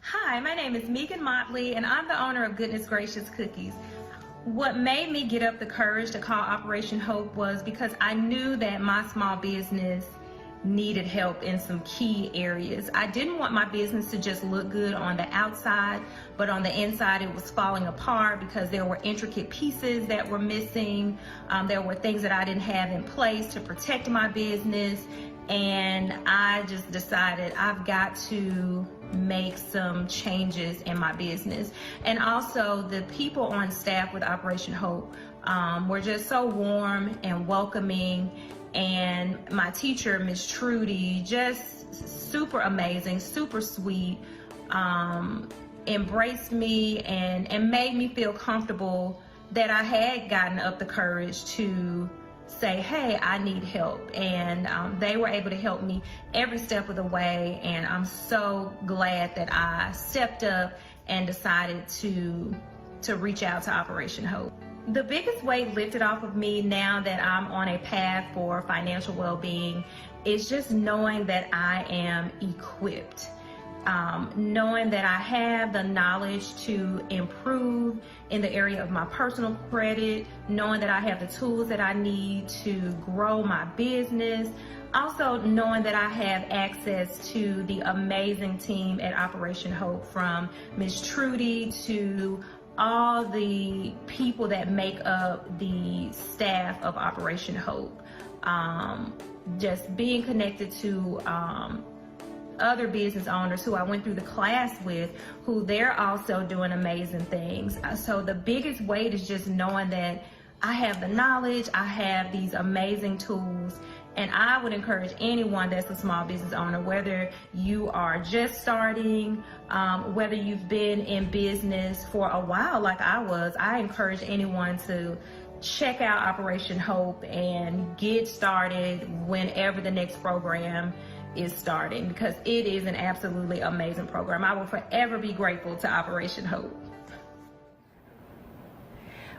Hi, my name is Megan Motley, and I'm the owner of Goodness Gracious Cookies. What made me get up the courage to call Operation Hope was because I knew that my small business needed help in some key areas. I didn't want my business to just look good on the outside, but on the inside it was falling apart because there were intricate pieces that were missing. There were things that I didn't have in place to protect my business, and I just decided I've got to make some changes in my business. And also the people on staff with Operation Hope were just so warm and welcoming, and my teacher, Miss Trudy, just super amazing, super sweet, embraced me and made me feel comfortable that I had gotten up the courage to say, hey, I need help. And they were able to help me every step of the way, and I'm so glad that I stepped up and decided to reach out to Operation Hope. The biggest weight lifted off of me now that I'm on a path for financial well-being is just knowing that I am equipped. Knowing that I have the knowledge to improve in the area of my personal credit, knowing that I have the tools that I need to grow my business, also knowing that I have access to the amazing team at Operation Hope, from Miss Trudy to all the people that make up the staff of Operation Hope. Just being connected to other business owners who I went through the class with, who they're also doing amazing things. So the biggest weight is just knowing that I have the knowledge, I have these amazing tools, and I would encourage anyone that's a small business owner, whether you are just starting, whether you've been in business for a while like I was, I encourage anyone to check out Operation Hope and get started whenever the next program is starting, because it is an absolutely amazing program. I will forever be grateful to Operation Hope.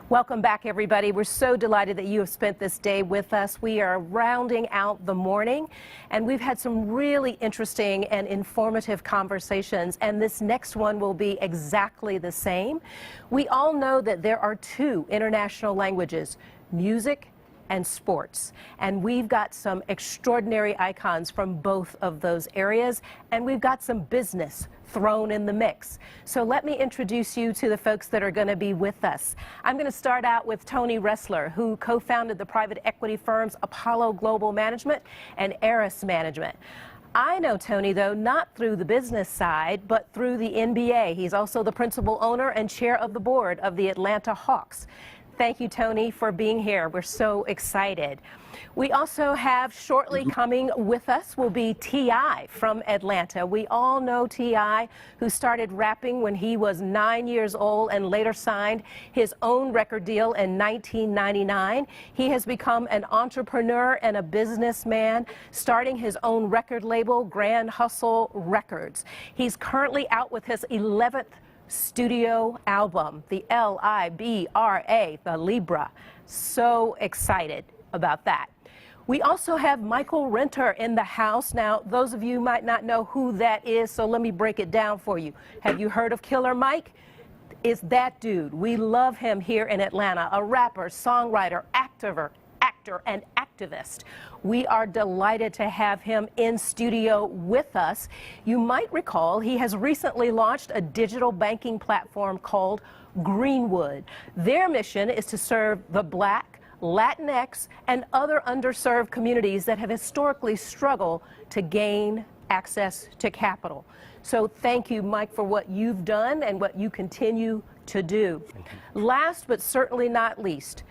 Welcome back, everybody. We're so delighted that you have spent this day with us. We are rounding out the morning, and we've had some really interesting and informative conversations, and this next one will be exactly the same. We all know that there are two international languages, music and sports, and we've got some extraordinary icons from both of those areas, and we've got some business thrown in the mix. So let me introduce you to the folks that are going to be with us. I'm going to start out with Tony Ressler, who co-founded the private equity firms Apollo Global Management and Eris Management. I know Tony, though, not through the business side, but through the NBA. He's also the principal owner and chair of the board of the Atlanta Hawks. Thank you, Tony, for being here. We're so excited. We also have shortly coming with us will be T.I. from Atlanta. We all know T.I., who started rapping when he was 9 years old and later signed his own record deal in 1999. He has become an entrepreneur and a businessman, starting his own record label, Grand Hustle Records. He's currently out with his 11th studio album, the Libra, the Libra. So excited about that. We also have Michael Renter in the house. Now, those of you might not know who that is, so let me break it down for you. Have you heard of Killer Mike? It's that dude. We love him here in Atlanta, a rapper, songwriter, actor, and activist. We are delighted to have him in studio with us. You might recall he has recently launched a digital banking platform called Greenwood. Their mission is to serve the Black, Latinx, and other underserved communities that have historically struggled to gain access to capital. So thank you, Mike, for what you've done and what you continue to do. Last but certainly not least,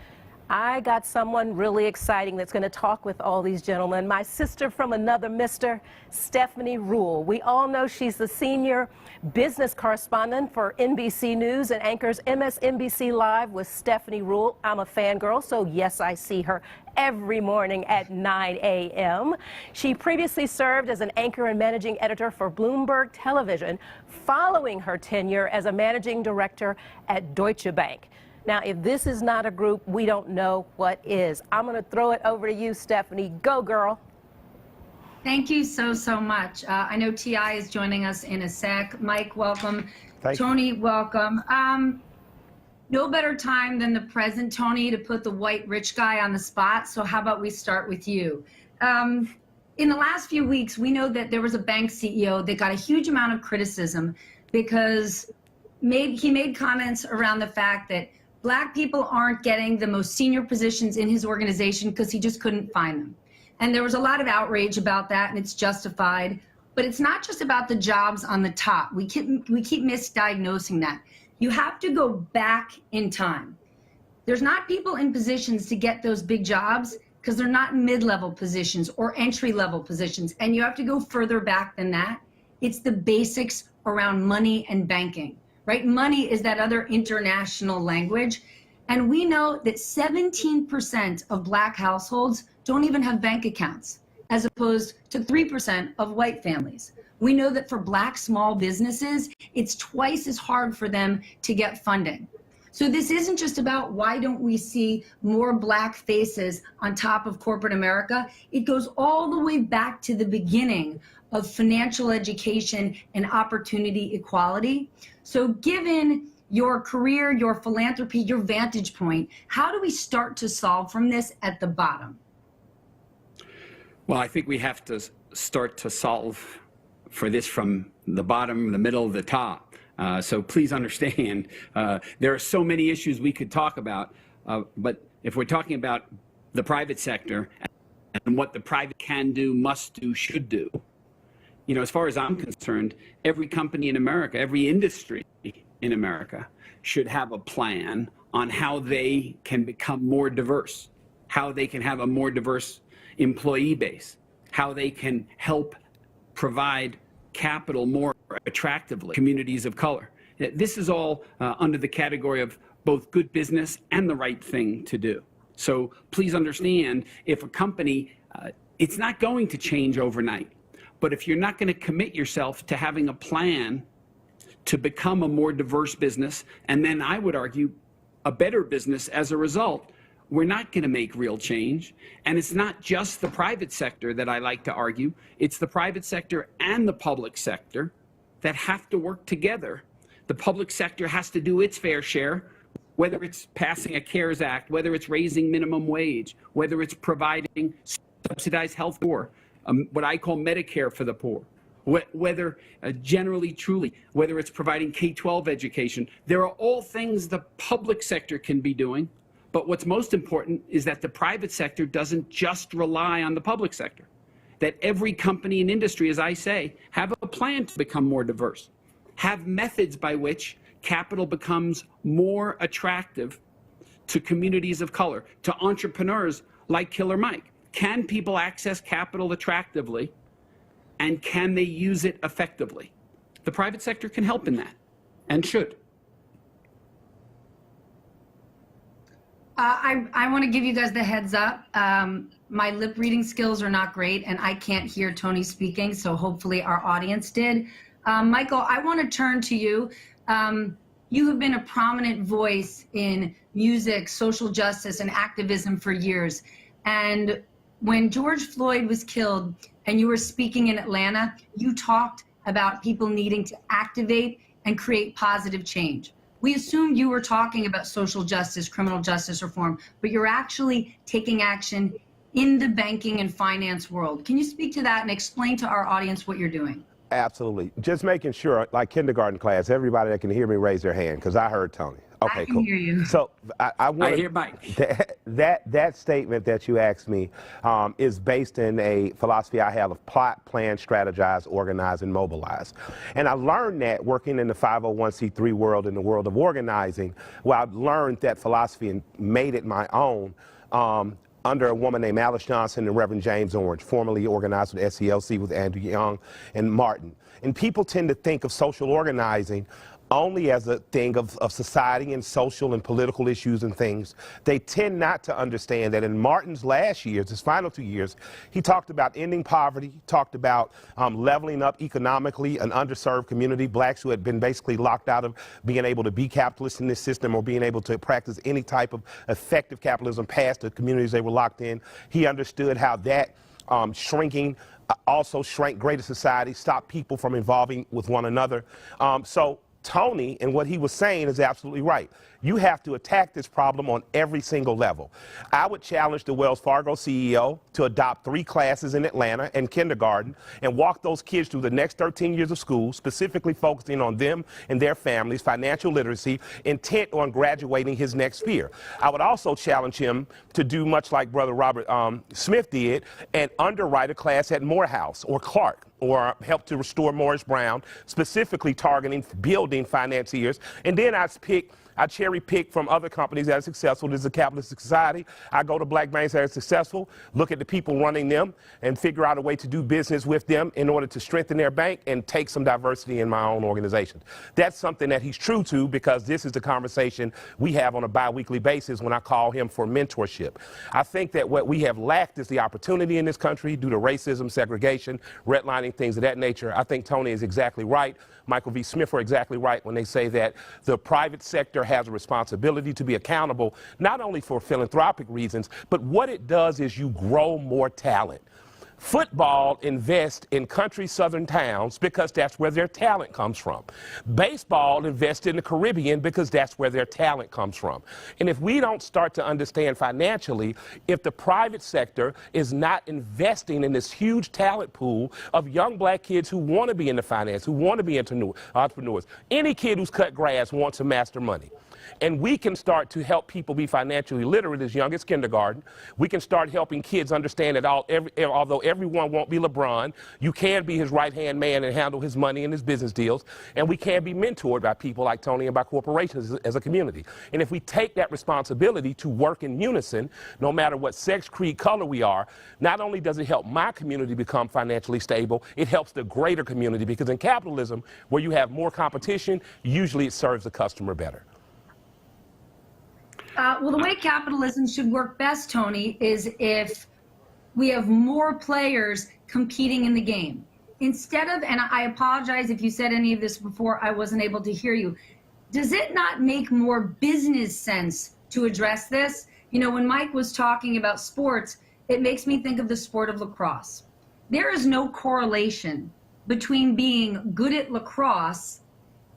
I got someone really exciting that's going to talk with all these gentlemen. My sister from another mister, Stephanie Ruhle. We all know she's the senior business correspondent for NBC News and anchors MSNBC Live with Stephanie Ruhle. I'm a fangirl, so yes, I see her every morning at 9 a.m. She previously served as an anchor and managing editor for Bloomberg Television, following her tenure as a managing director at Deutsche Bank. Now, if this is not a group, we don't know what is. I'm going to throw it over to you, Stephanie. Go, girl. Thank you so much. I know T.I. is joining us in a sec. Mike, welcome. Tony, welcome. No better time than the present, Tony, to put the white rich guy on the spot. So how about we start with you? In the last few weeks, we know that there was a bank CEO that got a huge amount of criticism because he made comments around the fact that Black people aren't getting the most senior positions in his organization because he just couldn't find them. And there was a lot of outrage about that, and it's justified. But it's not just about the jobs on the top. We keep misdiagnosing that. You have to go back in time. There's not people in positions to get those big jobs because they're not mid-level positions or entry-level positions. And you have to go further back than that. It's the basics around money and banking, right? Money is that other international language. And we know that 17% of Black households don't even have bank accounts, as opposed to 3% of white families. We know that for Black small businesses, it's twice as hard for them to get funding. So this isn't just about why don't we see more Black faces on top of corporate America. It goes all the way back to the beginning of financial education and opportunity equality. So given your career, your philanthropy, your vantage point, how do we start to solve from this at the bottom? Well, I think we have to start to solve for this from the bottom, the middle, the top. So please understand, there are so many issues we could talk about, but if we're talking about the private sector and what the private can do, must do, should do, you know, as far as I'm concerned, every company in America, every industry in America should have a plan on how they can become more diverse, how they can have a more diverse employee base, how they can help provide capital more attractively, communities of color. This is all under the category of both good business and the right thing to do. So please understand, if a company, it's not going to change overnight, but if you're not going to commit yourself to having a plan to become a more diverse business, and then I would argue a better business as a result, we're not going to make real change. And it's not just the private sector that I like to argue. It's the private sector and the public sector that have to work together. The public sector has to do its fair share, whether it's passing a CARES Act, whether it's raising minimum wage, whether it's providing subsidized health care, what I call Medicare for the poor, whether generally, truly, whether it's providing K-12 education. There are all things the public sector can be doing. But what's most important is that the private sector doesn't just rely on the public sector, that every company and industry, as I say, have a plan to become more diverse, have methods by which capital becomes more attractive to communities of color, to entrepreneurs like Killer Mike. Can people access capital attractively, and can they use it effectively? The private sector can help in that, and should. I want to give you guys the heads up. My lip reading skills are not great, and I can't hear Tony speaking, so hopefully our audience did. Michael, I want to turn to you. You have been a prominent voice in music, social justice, and activism for years. And when George Floyd was killed and you were speaking in Atlanta, you talked about people needing to activate and create positive change. We assumed you were talking about social justice, criminal justice reform, but you're actually taking action in the banking and finance world. Can you speak to that and explain to our audience what you're doing? Absolutely. Just making sure, like kindergarten class, everybody that can hear me raise their hand, because I heard Tony. Okay, I can hear you. So I want I hear Mike. That statement that you asked me is based in a philosophy I have of plot, plan, strategize, organize, and mobilize. And I learned that working in the 501c3 world, in the world of organizing, where I learned that philosophy and made it my own under a woman named Alice Johnson and Reverend James Orange, formerly organized with SCLC with Amb Young and Martin. And people tend to think of social organizing only as a thing of society and social and political issues and things. They tend not to understand that in Martin's last years, his final 2 years, he talked about ending poverty, talked about leveling up economically an underserved community, blacks who had been basically locked out of being able to be capitalists in this system or being able to practice any type of effective capitalism past the communities they were locked in. He understood how that shrinking also shrank greater society, stopped people from involving with one another. So Tony and what he was saying is absolutely right. You have to attack this problem on every single level. I would challenge the Wells Fargo CEO to adopt 3 classes in Atlanta and kindergarten and walk those kids through the next 13 years of school, specifically focusing on them and their families, financial literacy, intent on graduating his next sphere. I would also challenge him to do much like Brother Robert Smith did and underwrite a class at Morehouse or Clark, or help to restore Morris Brown, specifically targeting building financiers. And then I cherry pick from other companies that are successful. This is a capitalistic society. I go to black banks that are successful, look at the people running them, and figure out a way to do business with them in order to strengthen their bank and take some diversity in my own organization. That's something that he's true to, because this is the conversation we have on a bi-weekly basis when I call him for mentorship. I think that what we have lacked is the opportunity in this country due to racism, segregation, redlining, things of that nature. I think Tony is exactly right. Michael V. Smith are exactly right when they say that the private sector has a responsibility to be accountable, not only for philanthropic reasons, but what it does is you grow more talent. Football invests in country southern towns because that's where their talent comes from. Baseball invests in the Caribbean because that's where their talent comes from. And if we don't start to understand financially, if the private sector is not investing in this huge talent pool of young black kids who want to be in the finance, who want to be entrepreneurs, any kid who's cut grass wants to master money. And we can start to help people be financially literate as young as kindergarten. We can start helping kids understand that although everyone won't be LeBron, you can be his right-hand man and handle his money and his business deals. And we can be mentored by people like Tony and by corporations as a community. And if we take that responsibility to work in unison, no matter what sex, creed, color we are, not only does it help my community become financially stable, it helps the greater community, because in capitalism, where you have more competition, usually it serves the customer better. Well, the way capitalism should work best, Tony, is if we have more players competing in the game. Instead of, and I apologize if you said any of this before, I wasn't able to hear you. Does it not make more business sense to address this? You know, when Mike was talking about sports, it makes me think of the sport of lacrosse. There is no correlation between being good at lacrosse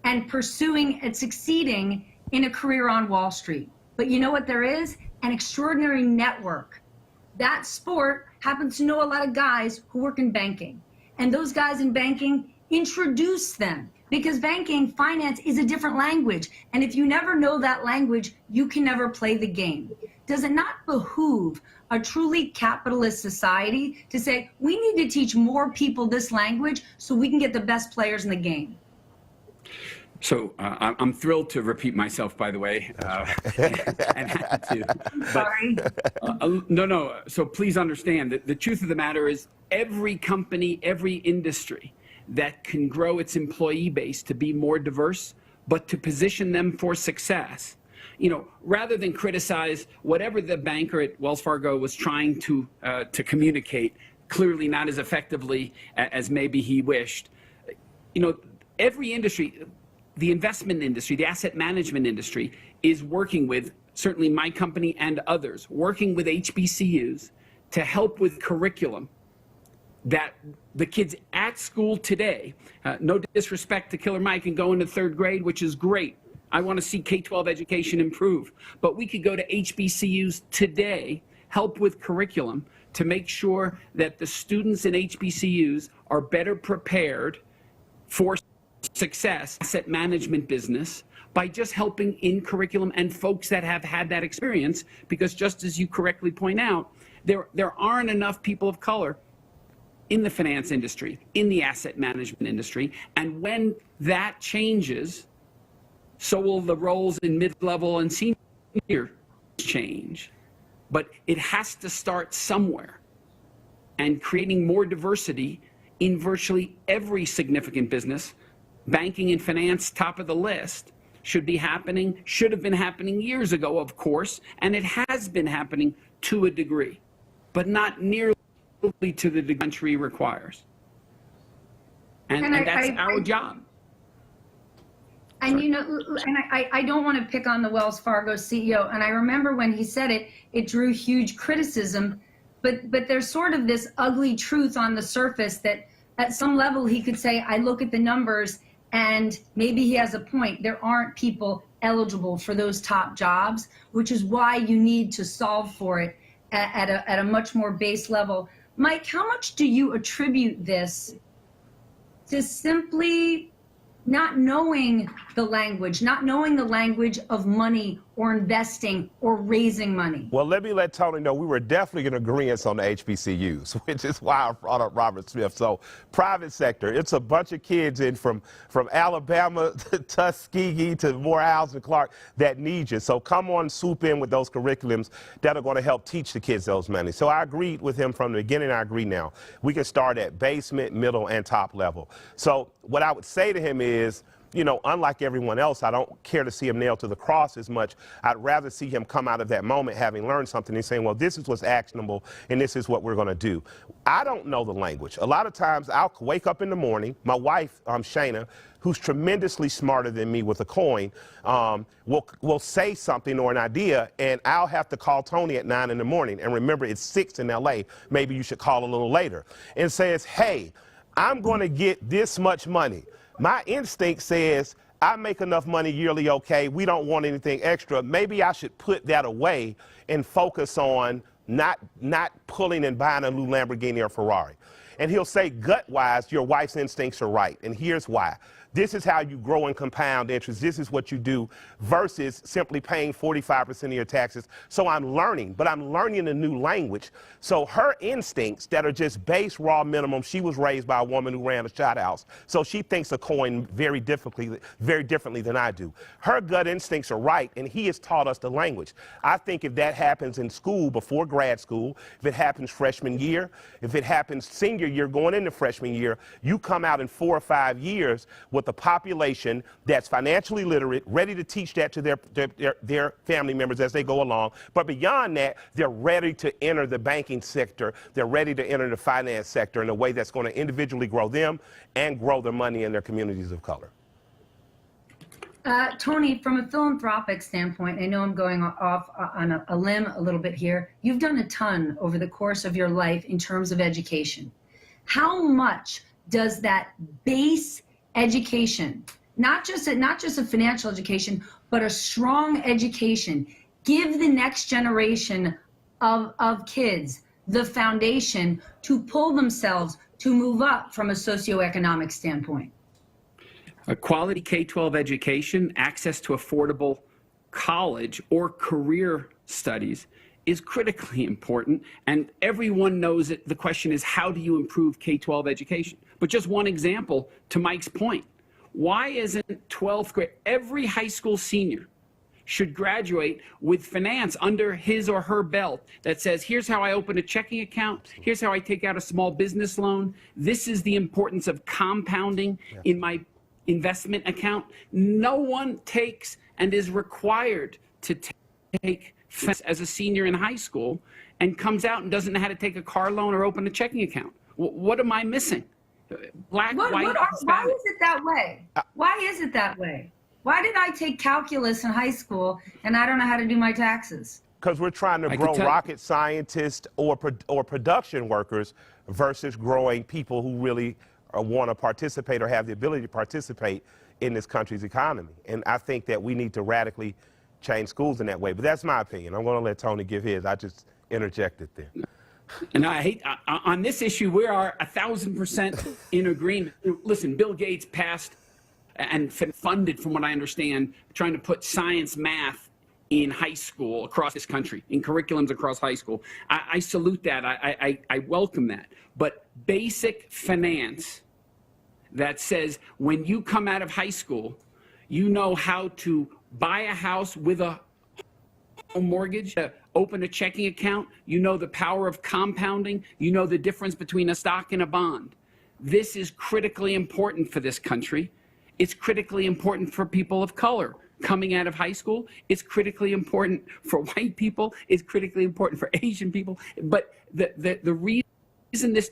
and pursuing and succeeding in a career on Wall Street. But you know what there is? An extraordinary network. That sport happens to know a lot of guys who work in banking. And those guys in banking introduce them, because banking, finance is a different language. And if you never know that language, you can never play the game. Does it not behoove a truly capitalist society to say, we need to teach more people this language so we can get the best players in the game? So I'm thrilled to repeat myself, by the way, and happy to. Sorry. No. So please understand that the truth of the matter is every company, every industry that can grow its employee base to be more diverse, but to position them for success, you know, rather than criticize whatever the banker at Wells Fargo was trying to communicate, clearly not as effectively as maybe he wished. You know, every industry, the investment industry, the asset management industry is working with, certainly my company and others, working with HBCUs to help with curriculum that the kids at school today, no disrespect to Killer Mike and going to 3rd grade, which is great. I want to see K-12 education improve. But we could go to HBCUs today, help with curriculum to make sure that the students in HBCUs are better prepared for success, asset management business, by just helping in curriculum and folks that have had that experience, because just as you correctly point out, there aren't enough people of color in the finance industry, in the asset management industry, and when that changes, so will the roles in mid-level and senior change. But it has to start somewhere, and creating more diversity in virtually every significant business, banking and finance, top of the list, should be happening, should have been happening years ago, of course, and it has been happening to a degree, but not nearly to the degree the country requires. And that's our job. And you know, and I don't want to pick on the Wells Fargo CEO, and I remember when he said it, it drew huge criticism, but there's sort of this ugly truth on the surface that at some level he could say, I look at the numbers and maybe he has a point. There aren't people eligible for those top jobs, which is why you need to solve for it at a much more base level. Mike, how much do you attribute this to simply not knowing the language of money or investing or raising money? Well, let me let Tony know we were definitely in agreement on the HBCUs, which is why I brought up Robert Smith. So private sector, it's a bunch of kids in from Alabama to Tuskegee to Morehouse and Clark that need you. So come on, swoop in with those curriculums that are going to help teach the kids those money. So I agreed with him from the beginning. I agree now. We can start at basement, middle, and top level. So what I would say to him is, you know, unlike everyone else, I don't care to see him nailed to the cross as much. I'd rather see him come out of that moment having learned something and saying, well, this is what's actionable and this is what we're going to do. I don't know the language. A lot of times I'll wake up in the morning, my wife, Shayna, who's tremendously smarter than me with a coin, will say something or an idea, and I'll have to call Tony at 9 in the morning. And remember, it's 6 in LA. Maybe you should call a little later. And says, hey, I'm going to get this much money. My instinct says, I make enough money yearly, okay, we don't want anything extra. Maybe I should put that away and focus on not pulling and buying a new Lamborghini or Ferrari. And he'll say, gut-wise, your wife's instincts are right, and here's why. This is how you grow and compound interest. This is what you do versus simply paying 45% of your taxes. So I'm learning, but I'm learning a new language. So her instincts that are just base raw minimum, she was raised by a woman who ran a shot house. So she thinks a coin very differently than I do. Her gut instincts are right, and he has taught us the language. I think if that happens in school before grad school, if it happens freshman year, if it happens senior year going into freshman year, you come out in 4 or 5 years with a population that's financially literate, ready to teach that to their family members as they go along. But beyond that, they're ready to enter the banking sector. They're ready to enter the finance sector in a way that's going to individually grow them and grow their money in their communities of color. Tony, from a philanthropic standpoint, I know I'm going off on a limb a little bit here. You've done a ton over the course of your life in terms of education. How much does that base education, not just a financial education, but a strong education, give the next generation of kids the foundation to pull themselves to move up from a socioeconomic standpoint? A quality K-12 education, access to affordable college or career studies is critically important, and everyone knows it. The question is, how do you improve K-12 education? But just one example to Mike's point. Why isn't 12th grade, every high school senior should graduate with finance under his or her belt that says, here's how I open a checking account, here's how I take out a small business loan, this is the importance of compounding in my investment account. No one takes and is required to take finance as a senior in high school and comes out and doesn't know how to take a car loan or open a checking account. What am I missing? Black, white, why is it that way? Why is it that way? Why did I take calculus in high school and I don't know how to do my taxes? Because we're trying to grow rocket scientists or production workers versus growing people who really want to participate or have the ability to participate in this country's economy. And I think that we need to radically change schools in that way. But that's my opinion. I'm going to let Tony give his. I just interjected there. And I hate, on this issue, we are 1,000% in agreement. Listen, Bill Gates passed and funded, from what I understand, trying to put science, math in high school across this country, in curriculums across high school. I salute that. I welcome that. But basic finance that says when you come out of high school, you know how to buy a house with a home mortgage, open a checking account, you know the power of compounding, you know the difference between a stock and a bond. This is critically important for this country. It's critically important for people of color coming out of high school. It's critically important for white people. It's critically important for Asian people. But the reason this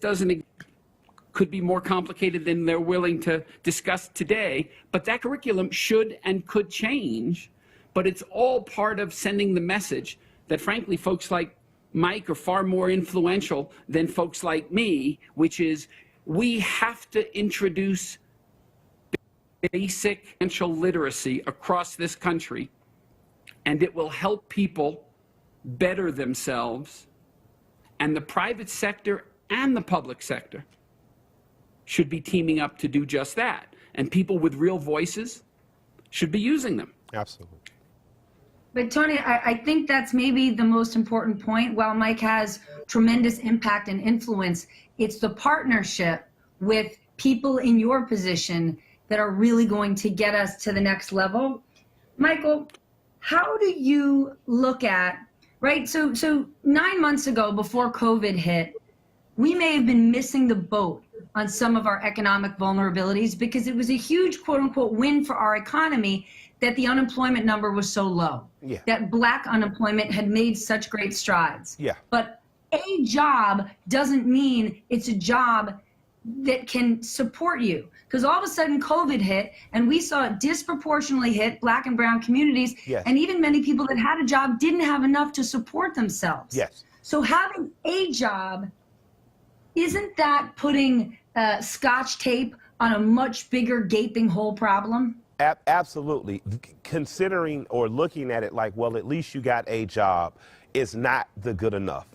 could be more complicated than they're willing to discuss today, but that curriculum should and could change. But it's all part of sending the message that, frankly, folks like Mike, are far more influential than folks like me, which is we have to introduce basic financial literacy across this country, and it will help people better themselves. And the private sector and the public sector should be teaming up to do just that. And people with real voices should be using them. Absolutely. But Tony, I think that's maybe the most important point. While Mike has tremendous impact and influence, it's the partnership with people in your position that are really going to get us to the next level. Michael, how do you look at, right? So 9 months ago, before COVID hit, we may have been missing the boat on some of our economic vulnerabilities because it was a huge quote unquote win for our economy that the unemployment number was so low, that Black unemployment had made such great strides. But a job doesn't mean it's a job that can support you. Because all of a sudden COVID hit and we saw it disproportionately hit Black and brown communities. And even many people that had a job didn't have enough to support themselves. So having a job, isn't that putting Scotch tape on a much bigger gaping hole problem? Absolutely. Considering or looking at it like, well, at least you got a job is not the good enough.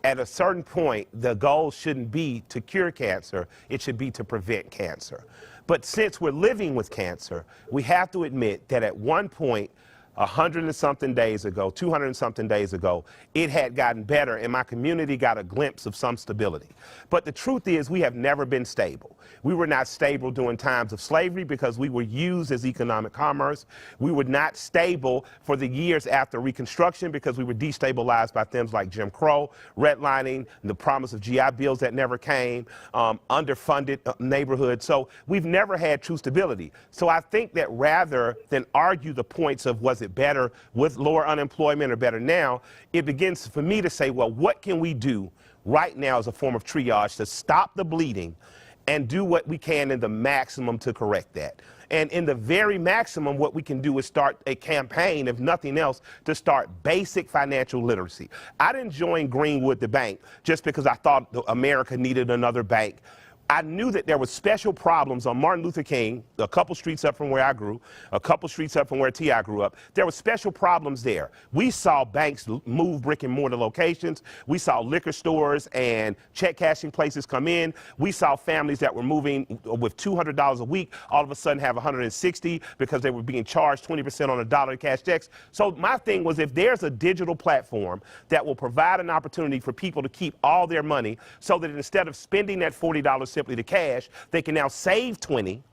At a certain point, the goal shouldn't be to cure cancer, it should be to prevent cancer. But since we're living with cancer, we have to admit that at one point, 100 and something days ago, 200 and something days ago, it had gotten better and my community got a glimpse of some stability. But the truth is we have never been stable. We were not stable during times of slavery because we were used as economic commerce. We were not stable for the years after Reconstruction because we were destabilized by things like Jim Crow, redlining, the promise of GI bills that never came, underfunded neighborhoods. So we've never had true stability. So I think that rather than argue the points of was it better with lower unemployment or better now, it begins for me to say, well, what can we do right now as a form of triage to stop the bleeding and do what we can in the maximum to correct that. And in the very maximum, what we can do is start a campaign, if nothing else, to start basic financial literacy. I didn't join Greenwood the bank just because I thought America needed another bank. I knew that there were special problems on Martin Luther King, a couple streets up from where I grew, a couple streets up from where T.I. grew up. There were special problems there. We saw banks move brick and mortar locations. We saw liquor stores and check cashing places come in. We saw families that were moving with $200 a week all of a sudden have $160 because they were being charged 20% on $1 in cash checks. So my thing was, if there's a digital platform that will provide an opportunity for people to keep all their money so that instead of spending that $40 simply to cash, they can now save 20.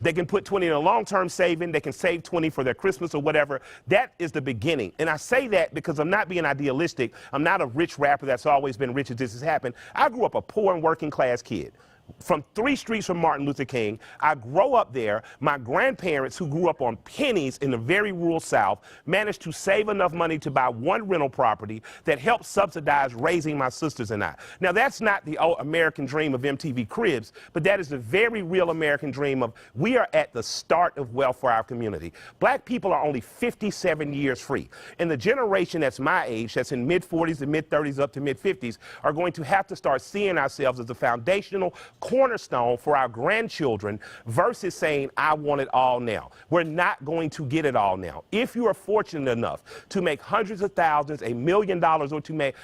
They can put 20 in a long-term saving. They can save 20 for their Christmas or whatever. That is the beginning. And I say that because I'm not being idealistic. I'm not a rich rapper that's always been rich as this has happened. I grew up a poor and working class kid. From 3 streets from Martin Luther King. I grow up there. My grandparents, who grew up on pennies in the very rural South, managed to save enough money to buy 1 rental property that helped subsidize raising my sisters and I. Now, that's not the old American dream of MTV Cribs, but that is the very real American dream of we are at the start of wealth for our community. Black people are only 57 years free. And the generation that's my age, that's in mid-40s and mid-30s up to mid-50s, are going to have to start seeing ourselves as a foundational cornerstone for our grandchildren versus saying, I want it all now. We're not going to get it all now. If you are fortunate enough to make hundreds of thousands, $1 million,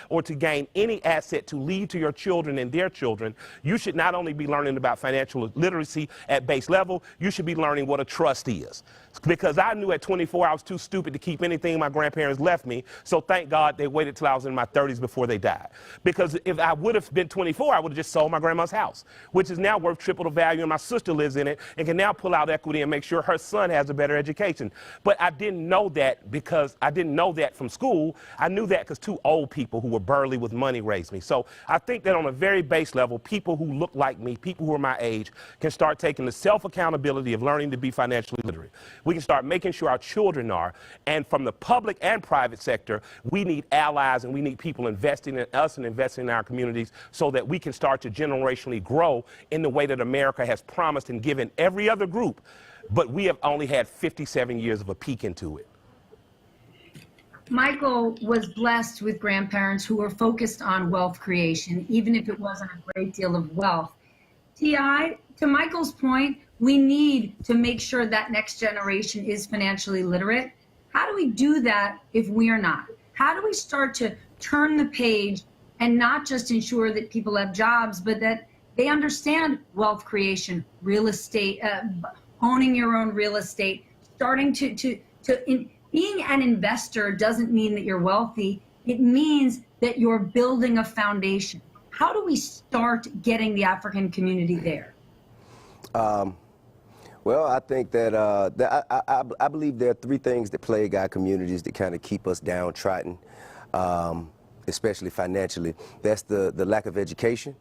or to gain any asset to leave to your children and their children, you should not only be learning about financial literacy at base level, you should be learning what a trust is. Because I knew at 24 I was too stupid to keep anything my grandparents left me, so thank God they waited till I was in my 30s before they died. Because if I would have been 24, I would have just sold my grandma's house, which is now worth triple the value, and my sister lives in it and can now pull out equity and make sure her son has a better education. But I didn't know that because I didn't know that from school. I knew that because 2 old people who were burly with money raised me. So I think that on a very base level, people who look like me, people who are my age, can start taking the self-accountability of learning to be financially literate. We can start making sure our children are, and from the public and private sector, we need allies and we need people investing in us and investing in our communities so that we can start to generationally grow in the way that America has promised and given every other group, but we have only had 57 years of a peek into it. Michael was blessed with grandparents who were focused on wealth creation, even if it wasn't a great deal of wealth. T.I., to Michael's point, we need to make sure that next generation is financially literate. How do we do that if we're not? How do we start to turn the page and not just ensure that people have jobs, but that they understand wealth creation, real estate, owning your own real estate, starting being an investor doesn't mean that you're wealthy. It means that you're building a foundation. How do we start getting the African community there? Well, I think that, I believe there are three things that plague our communities that kind of keep us downtrodden, especially financially. That's the lack of education,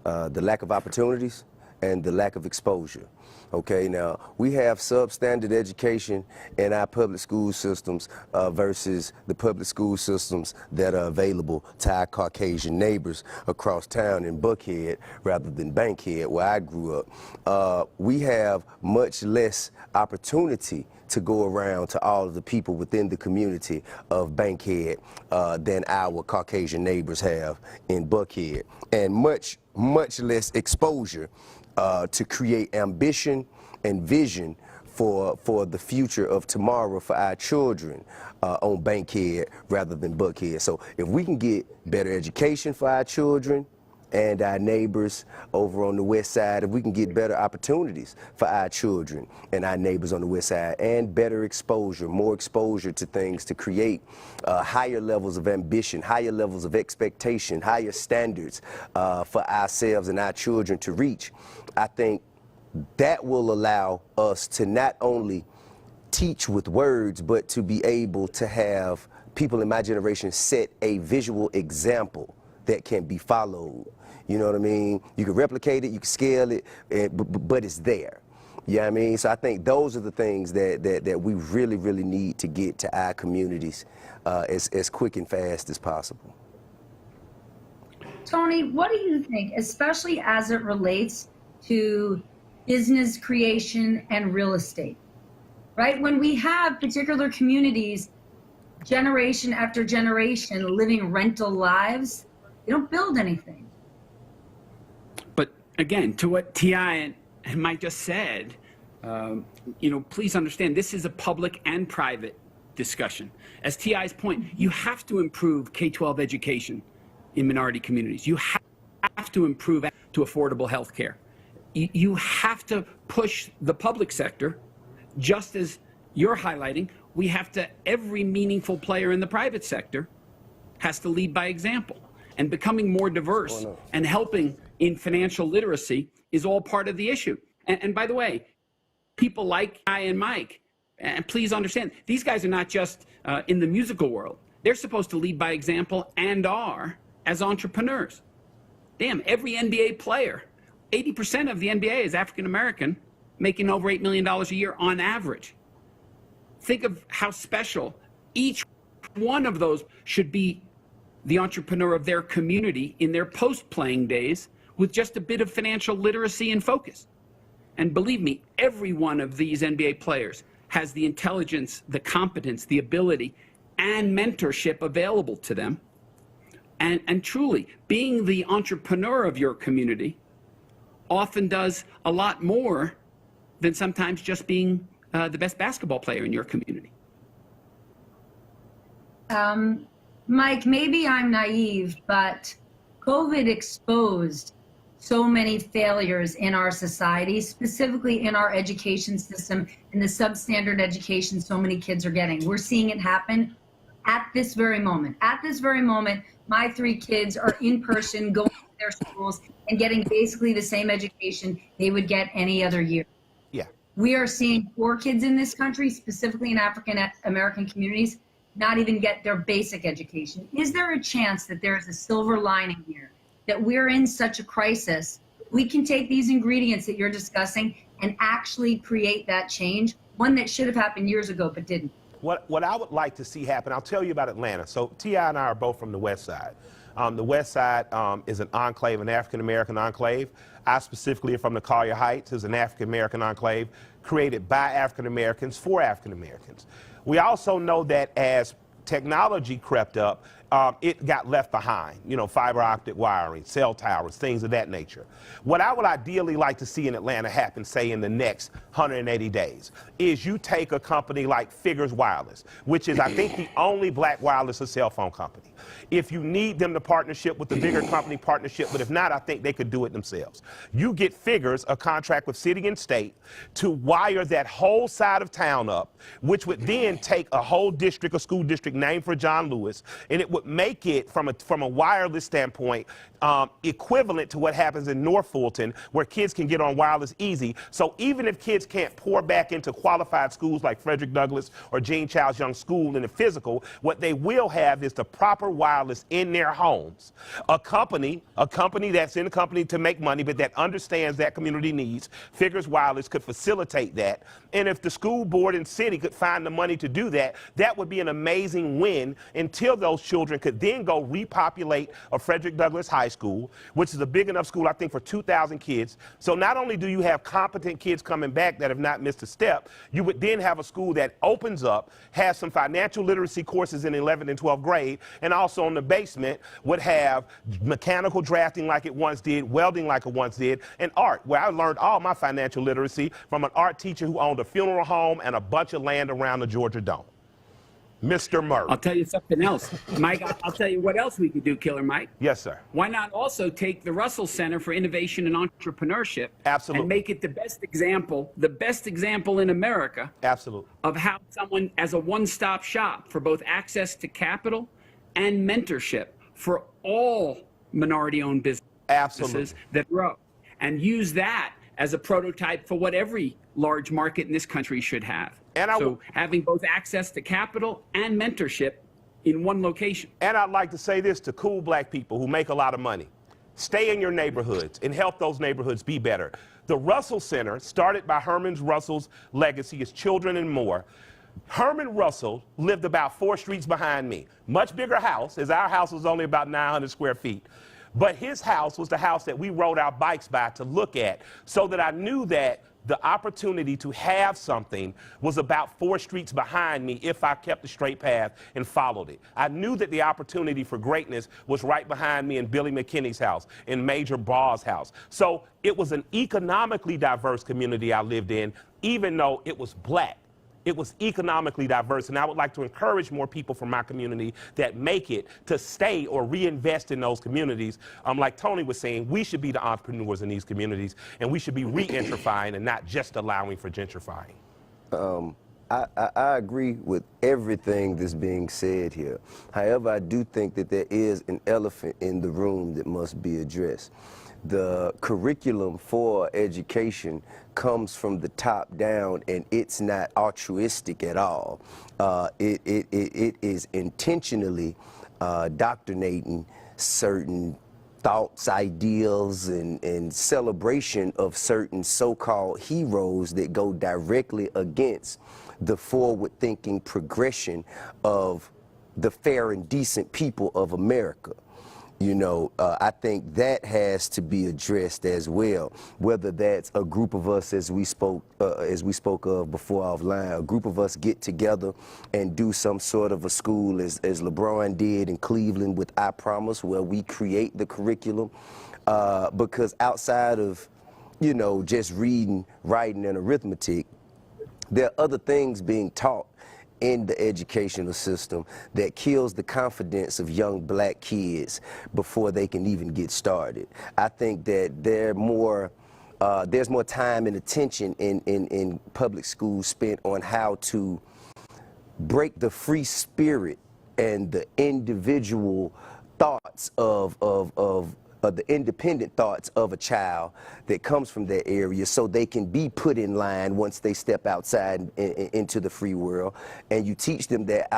the lack of opportunities, and the lack of exposure. Okay, now we have substandard education in our public school systems versus the public school systems that are available to our Caucasian neighbors across town in Buckhead rather than Bankhead, where I grew up. We have much less opportunity to go around to all of the people within the community of Bankhead than our Caucasian neighbors have in Buckhead, and much less exposure to create ambition and vision for the future of tomorrow for our children on Bankhead rather than Buckhead. So if we can get better education for our children and our neighbors over on the west side, if we can get better opportunities for our children and our neighbors on the west side, and better exposure, more exposure to things to create higher levels of ambition, higher levels of expectation, higher standards for ourselves and our children to reach, I think that will allow us to not only teach with words, but to be able to have people in my generation set a visual example that can be followed. You know what I mean? You can replicate it, you can scale it, but it's there. You know what I mean? So I think those are the things that we really need to get to our communities as quick and fast as possible. Tony, what do you think, especially as it relates to business creation and real estate, right? When we have particular communities, generation after generation, living rental lives, they don't build anything. But again, to what T.I. and Mike just said, please understand this is a public and private discussion. As T.I.'s point, you have to improve K-12 education in minority communities. You have to improve to affordable health care. You have to push the public sector, just as you're highlighting. We have to, every meaningful player in the private sector has to lead by example. And becoming more diverse and helping in financial literacy is all part of the issue. And by the way, people like I and Mike, and please understand, these guys are not just in the musical world. They're supposed to lead by example and are as entrepreneurs. Damn, every NBA player, 80% of the NBA is African American, making over $8 million a year on average. Think of how special each one of those should be, the entrepreneur of their community in their post-playing days with just a bit of financial literacy and focus. And believe me, every one of these NBA players has the intelligence, the competence, the ability, and mentorship available to them. And truly, being the entrepreneur of your community often does a lot more than sometimes just being the best basketball player in your community. Mike, maybe I'm naive, but COVID exposed so many failures in our society, specifically in our education system, in the substandard education so many kids are getting. We're seeing it happen at this very moment. At this very moment, my 3 kids are in person, going to their schools and getting basically the same education they would get any other year. Yeah. We are seeing poor kids in this country, specifically in African American communities, not even get their basic education. Is there a chance that there's a silver lining here, that we're in such a crisis, we can take these ingredients that you're discussing and actually create that change, one that should have happened years ago but didn't? What I would like to see happen, I'll tell you about Atlanta. So T.I. and I are both from the West Side. The West Side is an enclave, an African-American enclave. I specifically am from the Collier Heights, is an African-American enclave created by African-Americans for African-Americans. We also know that as technology crept up, it got left behind. You know, fiber optic wiring, cell towers, things of that nature. What I would ideally like to see in Atlanta happen, say in the next 180 days, is you take a company like Figures Wireless, which is, I think, the only black wireless or cell phone company. If you need them to partnership with the bigger company, partnership, but if not, I think they could do it themselves. You get Figures, a contract with city and state, to wire that whole side of town up, which would then take a whole district, a school district named for John Lewis, and it would make it, from a wireless standpoint, equivalent to what happens in North Fulton, where kids can get on wireless easy. So even if kids can't pour back into qualified schools like Frederick Douglass or Gene Childs Young School in the physical, what they will have is the proper wireless in their homes. A company that's in the company to make money, but that understands that community needs, Figures Wireless could facilitate that. And if the school board and city could find the money to do that, that would be an amazing win until those children could then go repopulate a Frederick Douglass High School, which is a big enough school, I think, for 2,000 kids. So not only do you have competent kids coming back that have not missed a step, you would then have a school that opens up, has some financial literacy courses in 11th and 12th grade, and also in the basement would have mechanical drafting like it once did, welding like it once did, and art, where I learned all my financial literacy from an art teacher who owned a funeral home and a bunch of land around the Georgia Dome. Mr. Murray. I'll tell you something else. Mike, I'll tell you what else we could do, Killer Mike. Yes, sir. Why not also take the Russell Center for Innovation and Entrepreneurship Absolutely. and make it the best example in America Absolutely. of how someone, as a one-stop shop for both access to capital and mentorship for all minority-owned businesses Absolutely. that grow, and use that as a prototype for what every large market in this country should have. And so having both access to capital and mentorship in one location. And I'd like to say this to cool black people who make a lot of money. Stay in your neighborhoods and help those neighborhoods be better. The Russell Center, started by Herman Russell's legacy, his children and more. Herman Russell lived about 4 streets behind me. Much bigger house, as our house was only about 900 square feet. But his house was the house that we rode our bikes by to look at, so that I knew that the opportunity to have something was about 4 streets behind me if I kept the straight path and followed it. I knew that the opportunity for greatness was right behind me in Billy McKinney's house, in Major Ball's house. So it was an economically diverse community I lived in, even though it was black. It was economically diverse, and I would like to encourage more people from my community that make it to stay or reinvest in those communities. Like Tony was saying, we should be the entrepreneurs in these communities, and we should be re-gentrifying and not just allowing for gentrifying. I agree with everything that's being said here. However, I do think that there is an elephant in the room that must be addressed. The curriculum for education comes from the top down, and it's not altruistic at all. It is intentionally doctrinating certain thoughts, ideals, and celebration of certain so-called heroes that go directly against the forward-thinking progression of the fair and decent people of America. You know, I think that has to be addressed as well. Whether that's a group of us, as we spoke of before offline, a group of us get together and do some sort of a school, as LeBron did in Cleveland with I Promise, where we create the curriculum. Because outside of, you know, just reading, writing, and arithmetic, there are other things being taught in the educational system that kills the confidence of young black kids before they can even get started. I think that there's more time and attention in public schools spent on how to break the free spirit and the individual thoughts of the independent thoughts of a child that comes from that area, so they can be put in line once they step outside into the free world. And you teach them that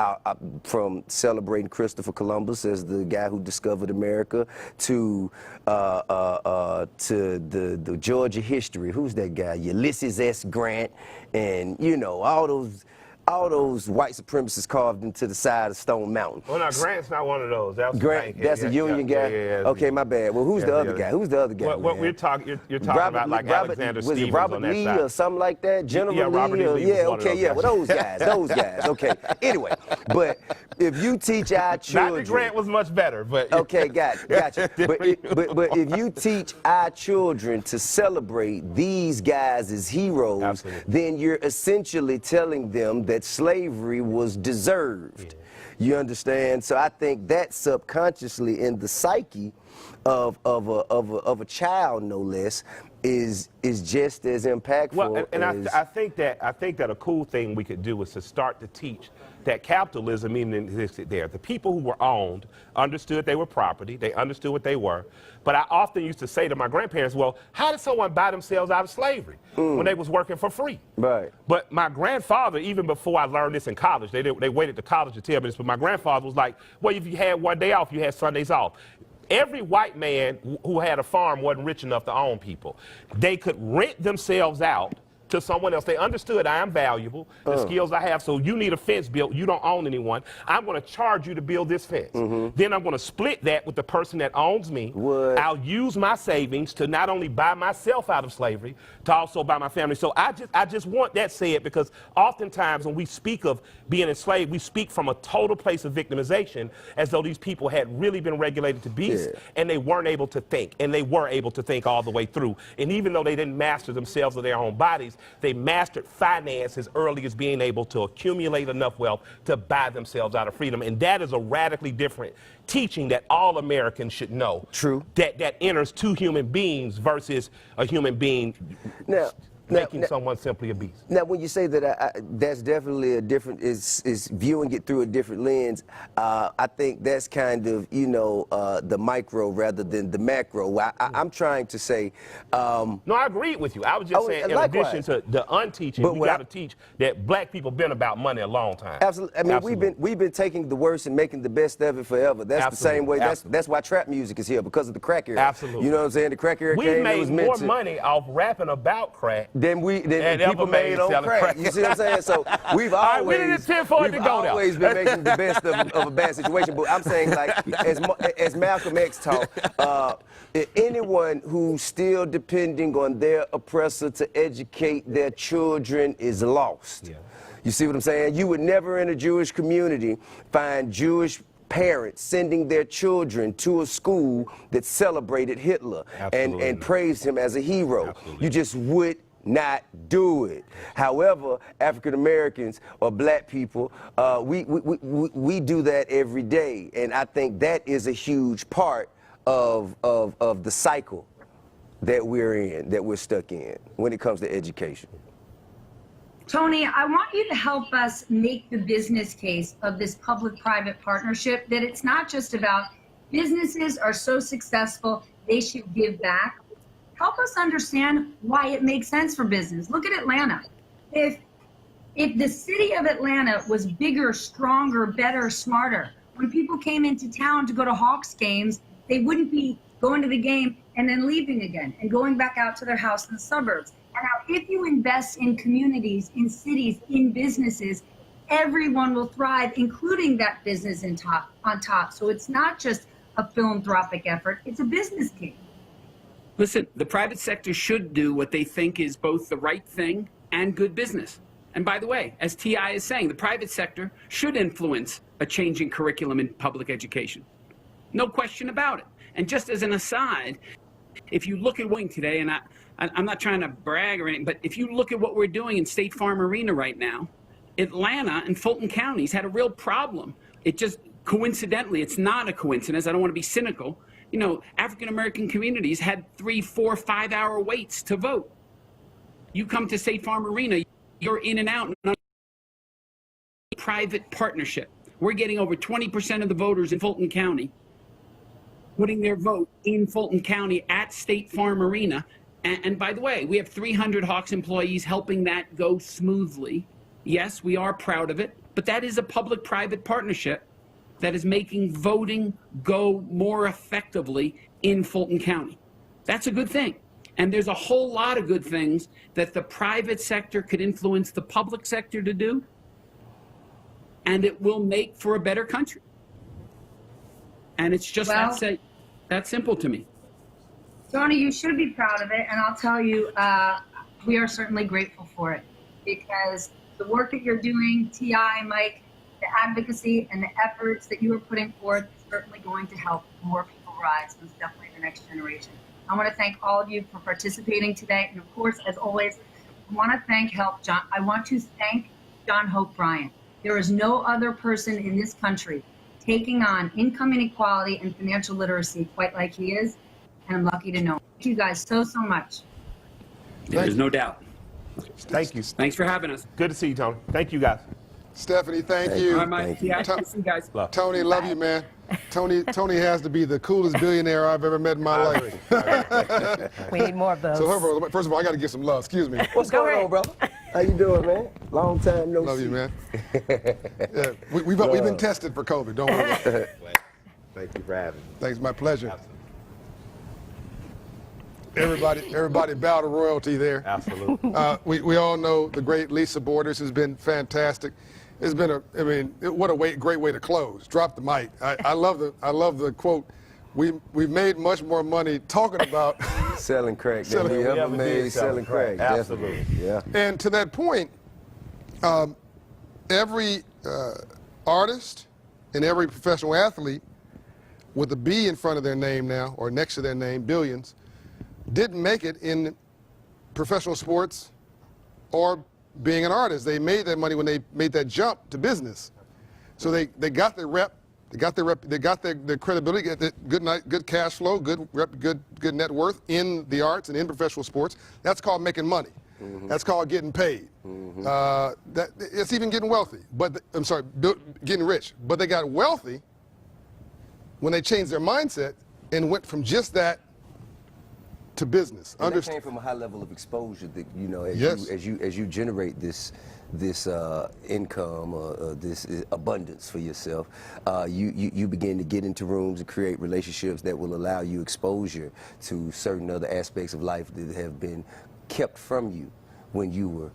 from celebrating Christopher Columbus as the guy who discovered America to the Georgia history. Who's that guy? Ulysses S. Grant, and you know, all those white supremacists carved into the side of Stone Mountain. Well, no, Grant's not one of those. That was Grant, that's a Union guy? Yeah, okay, my bad. Well, who's the other guy? Who's the other guy? What you're talking about, like Alexander was Stevens it Robert on that Lee side. Or something like that? General Robert Lee? E. Lee was one of those guys. Well, those guys. Okay. Anyway, but if you teach our children, Dr. Grant was much better, but okay, gotcha. But if you teach our children to celebrate these guys as heroes, Absolutely. then you're essentially telling them that slavery was deserved. You understand? So I think that subconsciously in the psyche of a child, no less, is just as impactful. Well, and as, I think that a cool thing we could do is to start to teach that capitalism even existed there. The people who were owned understood they were property. They understood what they were. But I often used to say to my grandparents, well, how did someone buy themselves out of slavery when they was working for free? Right. But my grandfather, even before I learned this in college, they waited to college to tell me this, but my grandfather was like, well, if you had one day off, you had Sundays off. Every white man who had a farm wasn't rich enough to own people. They could rent themselves out to someone else. They understood I am valuable, the skills I have, so you need a fence built, you don't own anyone. I'm going to charge you to build this fence. Then I'm going to split that with the person that owns me. What? I'll use my savings to not only buy myself out of slavery, to also buy my family. So I just want that said, because oftentimes when we speak of being enslaved, we speak from a total place of victimization, as though these people had really been regulated to beasts, and they weren't able to think, and they were able to think all the way through. And even though they didn't master themselves or their own bodies, they mastered finance as early as being able to accumulate enough wealth to buy themselves out of freedom. And that is a radically different teaching that all Americans should know. True. That enters two human beings versus a human being making someone simply a beast. Now, when you say that, that's definitely a different, is viewing it through a different lens. I think that's kind of, you know, the micro rather than the macro. I'm trying to say. No, I agree with you. I was just saying, in addition to the unteaching, we got to teach that black people been about money a long time. Absolutely. I mean, we've been taking the worst and making the best of it forever. That's the same way. That's why trap music is here, because of the crack era. Absolutely. You know what I'm saying? The crack era came. We made more money off rapping about crack than people made on crack. You see what I'm saying? So we've always, always been making the best of a bad situation. But I'm saying, like, as Malcolm X taught, anyone who's still depending on their oppressor to educate their children is lost. Yeah. You see what I'm saying? You would never in a Jewish community find Jewish parents sending their children to a school that celebrated Hitler and praised him as a hero. Absolutely. You just would not do it. However, African Americans or black people, we do that every day, and I think that is a huge part of the cycle that we're stuck in when it comes to education. Tony, I want you to help us make the business case of this public-private partnership, that it's not just about businesses are so successful, they should give back. Help us understand why it makes sense for business. Look at Atlanta. If the city of Atlanta was bigger, stronger, better, smarter, when people came into town to go to Hawks games, they wouldn't be going to the game and then leaving again and going back out to their house in the suburbs. And now if you invest in communities, in cities, in businesses, everyone will thrive, including that business on top. So it's not just a philanthropic effort, it's a business case. Listen, the private sector should do what they think is both the right thing and good business. And by the way, as T.I. is saying, the private sector should influence a changing curriculum in public education. No question about it. And just as an aside, if you look at Wing today, and I'm not trying to brag or anything, but if you look at what we're doing in State Farm Arena right now, Atlanta and Fulton counties had a real problem. It just coincidentally, it's not a coincidence, I don't want to be cynical, you know, African-American communities had 3, 4, 5-hour waits to vote. You come to State Farm Arena, you're in and out. Private partnership. We're getting over 20% of the voters in Fulton County putting their vote in Fulton County at State Farm Arena. And by the way, we have 300 Hawks employees helping that go smoothly. Yes, we are proud of it, but that is a public-private partnership that is making voting go more effectively in Fulton County. That's a good thing. And there's a whole lot of good things that the private sector could influence the public sector to do, and it will make for a better country. And it's just that simple to me. Tony, you should be proud of it, and I'll tell you, we are certainly grateful for it, because the work that you're doing, T.I., Mike, the advocacy and the efforts that you are putting forth is certainly going to help more people rise, most definitely the next generation. I want to thank all of you for participating today. And of course, as always, I want to thank John Hope Bryant. There is no other person in this country taking on income inequality and financial literacy quite like he is. And I'm lucky to know him. Thank you guys so much. There's no doubt. Thank you. Thanks for having us. Good to see you, Tony. Thank you, guys. Stephanie, thank you. All right, Mike. Yeah, see you guys. Tony, love you, man. Tony has to be the coolest billionaire I've ever met in my life. We need more of those. So first of all, I got to give some love. Excuse me. What's going on, brother? How you doing, man? Long time no see. Love you, man. Yeah, we've been tested for COVID. Don't worry about it. Thank you for having me. Thanks, my pleasure. Everybody bow to royalty there. Absolutely. We all know the great Lisa Borders has been fantastic. It's been what a great way to close. Drop the mic. I love the quote. We've made much more money talking about selling crack than we ever made selling crack. Absolutely. Definitely. Yeah. And to that point, every artist and every professional athlete with a B in front of their name now, or next to their name, billions, didn't make it in professional sports or being an artist. They made that money when they made that jump to business. So they got their rep, they got their credibility, good cash flow, good net worth in the arts and in professional sports. That's called making money. Mm-hmm. That's called getting paid. Mm-hmm. It's even getting wealthy. Getting rich. But they got wealthy when they changed their mindset and went from just that to business. And that came from a high level of exposure that, as you generate this income or this abundance for yourself, you begin to get into rooms and create relationships that will allow you exposure to certain other aspects of life that have been kept from you when you were,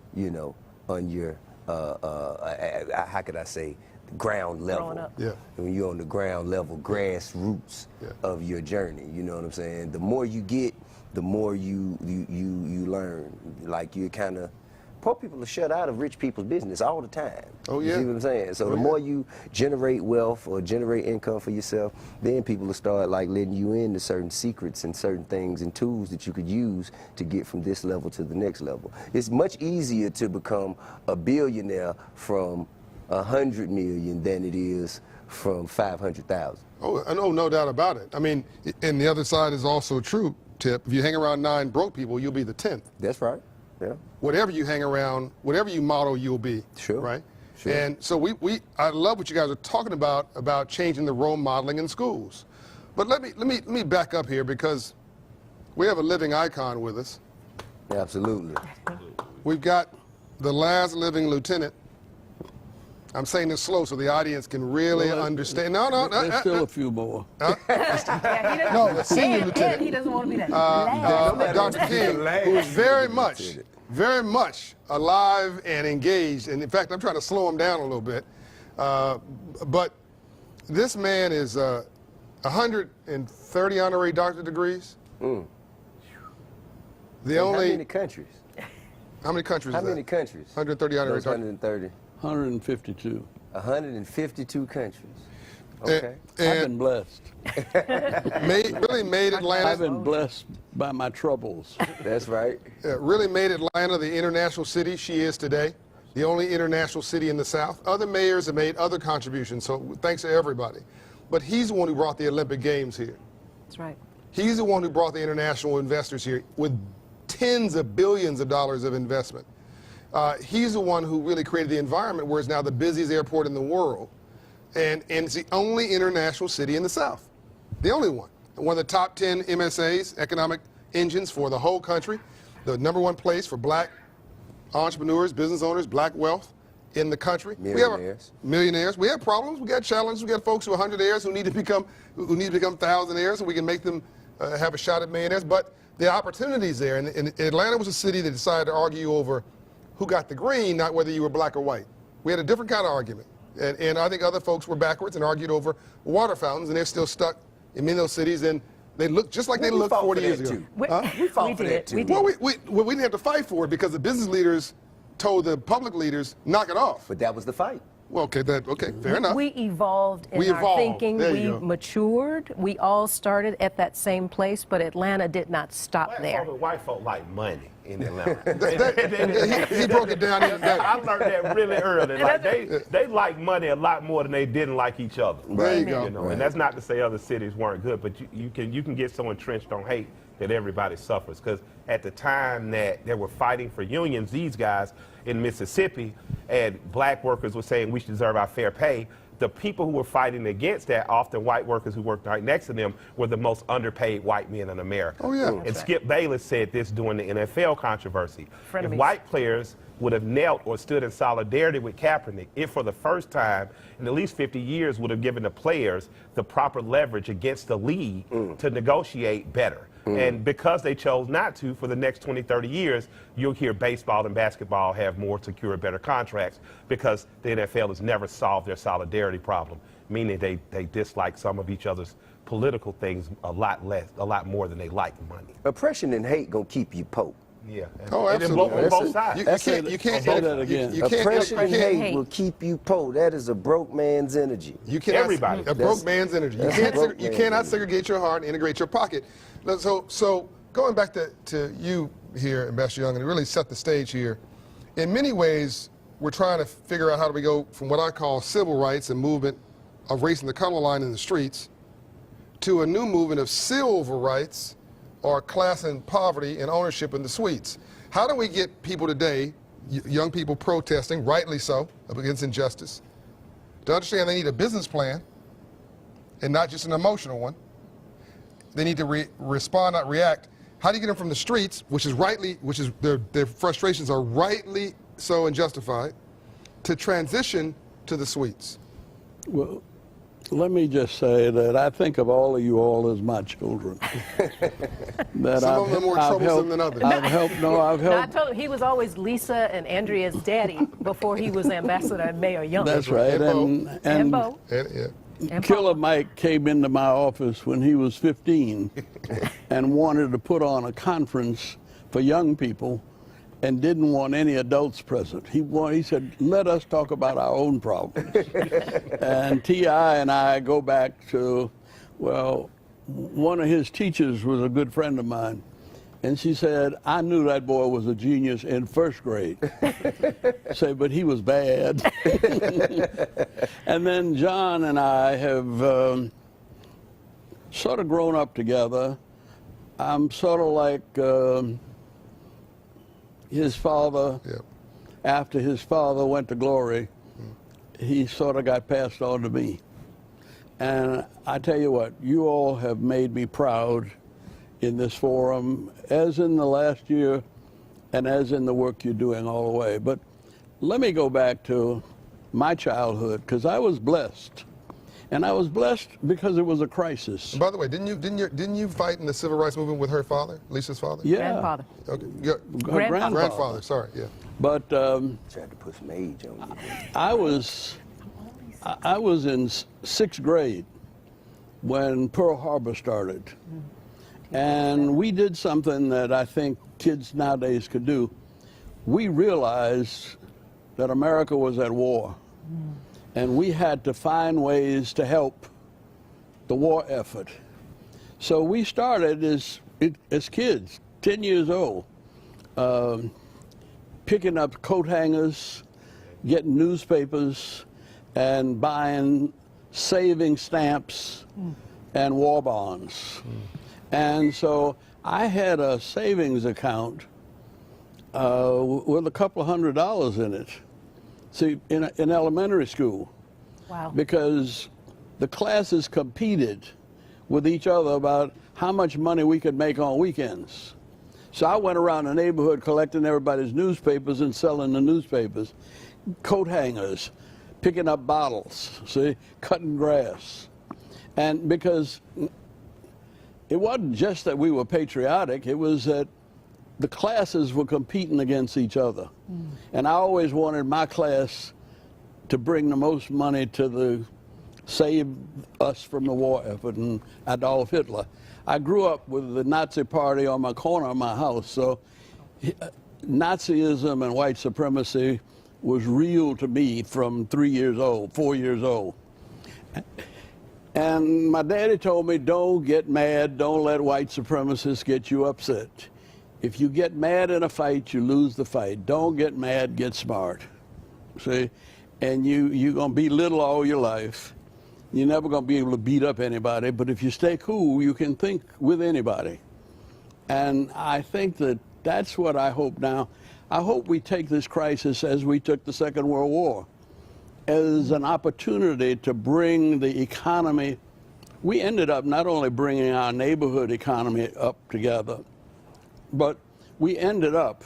on your, how could I say, ground level. Yeah. When you're on the ground level, grassroots of your journey, you know what I'm saying? The more you get, the more you learn. Like you kind of, poor people are shut out of rich people's business all the time. Oh yeah. You see what I'm saying? So the more you generate wealth or generate income for yourself, then people will start like letting you into certain secrets and certain things and tools that you could use to get from this level to the next level. It's much easier to become a billionaire from 100 million than it is from 500,000. Oh, I know, no doubt about it. I mean, and the other side is also true, Tip. If you hang around 9 broke people, you'll be the 10th. That's right. Yeah. Whatever you hang around, whatever you model, you'll be. Sure. Right? Sure. And so I love what you guys are talking about changing the role modeling in schools. But let me back up here because we have a living icon with us. Absolutely. We've got the last living lieutenant. I'm saying this slow so the audience can really understand. No. There's still a few more. No, the senior lieutenant. He doesn't want to be that. Dr. King, who is very much alive and engaged. And in fact, I'm trying to slow him down a little bit. But this man is 130 honorary doctorate degrees. Mm. How many countries? How many countries? How many countries? 130 honorary doctorate. 130. 152. 152 countries. Okay. And I've been blessed. really made Atlanta. I've been blessed by my troubles. That's right. Really made Atlanta the international city she is today, the only international city in the South. Other mayors have made other contributions, so thanks to everybody. But he's the one who brought the Olympic Games here. That's right. He's the one who brought the international investors here with tens of billions of dollars of investment. He's the one who really created the environment where it's now the busiest airport in the world. And it's the only international city in the South. The only one. One of the top 10 MSAs, economic engines for the whole country. The #1 place for black entrepreneurs, business owners, black wealth in the country. Millionaires. Millionaires. We have problems. We got challenges. We got folks who are 100-heirs who need to become 1,000-heirs, and we can make them have a shot at millionaires. But the opportunity's there. And Atlanta was a city that decided to argue over who got the green, not whether you were black or white. We had a different kind of argument. And I think other folks were backwards and argued over water fountains, and they're still stuck in many of those cities, and they look just like they looked 40 years ago. We fought for that, too. We did. Well, we didn't have to fight for it because the business leaders told the public leaders, knock it off. But that was the fight. Well, okay, fair enough. We evolved in We our evolved. thinking. There We you go. matured. We all started at that same place, but Atlanta did not stop Black there. folk and white folk like money in Atlanta. He broke it down even better. I learned that really early. Like they like money a lot more than they didn't like each other. There you go. You know, and that's not to say other cities weren't good, but you can get so entrenched on hate that everybody suffers. Because at the time that they were fighting for unions, these guys in Mississippi, and black workers were saying we should deserve our fair pay. The people who were fighting against that, often white workers who worked right next to them, were the most underpaid white men in America. Oh, yeah. And Skip Bayless said this during the NFL controversy. If Frenemies. white players would have knelt or stood in solidarity with Kaepernick, it for the first time in at least 50 years would have given the players the proper leverage against the league to negotiate better. And because they chose not to, for the next 20, 30 years, you'll hear baseball and basketball have more secure, better contracts because the NFL has never solved their solidarity problem, meaning they dislike some of each other's political things a lot more than they like money. Oppression and hate gonna keep you poor. Yeah. Oh, And absolutely. on both sides. You can't Say that again. You can't. Oppression and You can't. hate will keep you poor. That is a broke man's energy. You cannot, Everybody. a broke man's energy. You that's can't. a broke You man's cannot energy. segregate your heart and integrate your pocket. So going back to you here, Ambassador Young, and really set the stage here. In many ways, we're trying to figure out how do we go from what I call civil rights and movement of raising the color line in the streets to a new movement of civil rights or class and poverty and ownership in the suites. How do we get people today, young people protesting, rightly so, against injustice, to understand they need a business plan and not just an emotional one? They need to respond, not react. How do you get them from the streets, which is their frustrations are rightly so and justified, to transition to the suites? Well, let me just say that I think of all of you all as my children. That Some of them more troublesome than others. I've helped. I told him he was always Lisa and Andrea's daddy before he was ambassador and Mayor Young. That's right. And Bo. And Killer Paul. Mike came into my office when he was 15 and wanted to put on a conference for young people and didn't want any adults present. He said, let us talk about our own problems. And T.I. and I go back to, well, one of his teachers was a good friend of mine. And she said, I knew that boy was a genius in first grade. Say, but he was bad. And then John and I have sort of grown up together. I'm sort of like his father. Yep. After his father went to glory, he sort of got passed on to me. And I tell you what, you all have made me proud in this forum, as in the last year and as in the work you're doing all the way. But let me go back to my childhood, because I was blessed. And I was blessed because it was a crisis. And by the way, didn't you fight in the civil rights movement with her father, Lisa's father? Yeah. Grandfather. Okay. Her Grandfather. Sorry. Yeah. But Tried to put some age on you. I was in sixth grade when Pearl Harbor started. And we did something that I think kids nowadays could do. We realized that America was at war. And we had to find ways to help the war effort. So we started as kids, 10 years old, picking up coat hangers, getting newspapers, and buying saving stamps and war bonds. And so I had a savings account with a couple of $100 in it. See, in elementary school. Wow. Because the classes competed with each other about how much money we could make on weekends. So I went around the neighborhood collecting everybody's newspapers and selling the newspapers, coat hangers, picking up bottles, see, cutting grass. And because it wasn't just that we were patriotic, it was that the classes were competing against each other. And I always wanted my class to bring the most money to save us from the war effort and Adolf Hitler. I grew up with the Nazi party on my corner of my house, so Nazism and white supremacy was real to me from 3 years old, 4 years old. And my daddy told me, don't get mad, don't let white supremacists get you upset. If you get mad in a fight, you lose the fight. Don't get mad, get smart. See? And you're going to be little all your life. You're never going to be able to beat up anybody, but if you stay cool, you can think with anybody. And I think that that's what I hope now. I hope we take this crisis as we took the Second World War, as an opportunity to bring the economy. We ended up not only bringing our neighborhood economy up together, but we ended up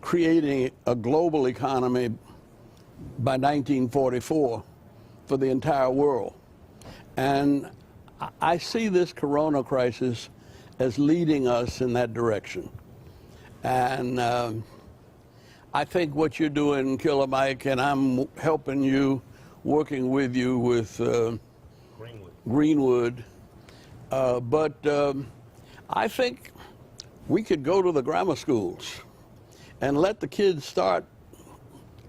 creating a global economy by 1944 for the entire world. And I see this corona crisis as leading us in that direction. And I think what you're doing, Killer Mike, and I'm helping you, working with you with Greenwood. But I think we could go to the grammar schools and let the kids start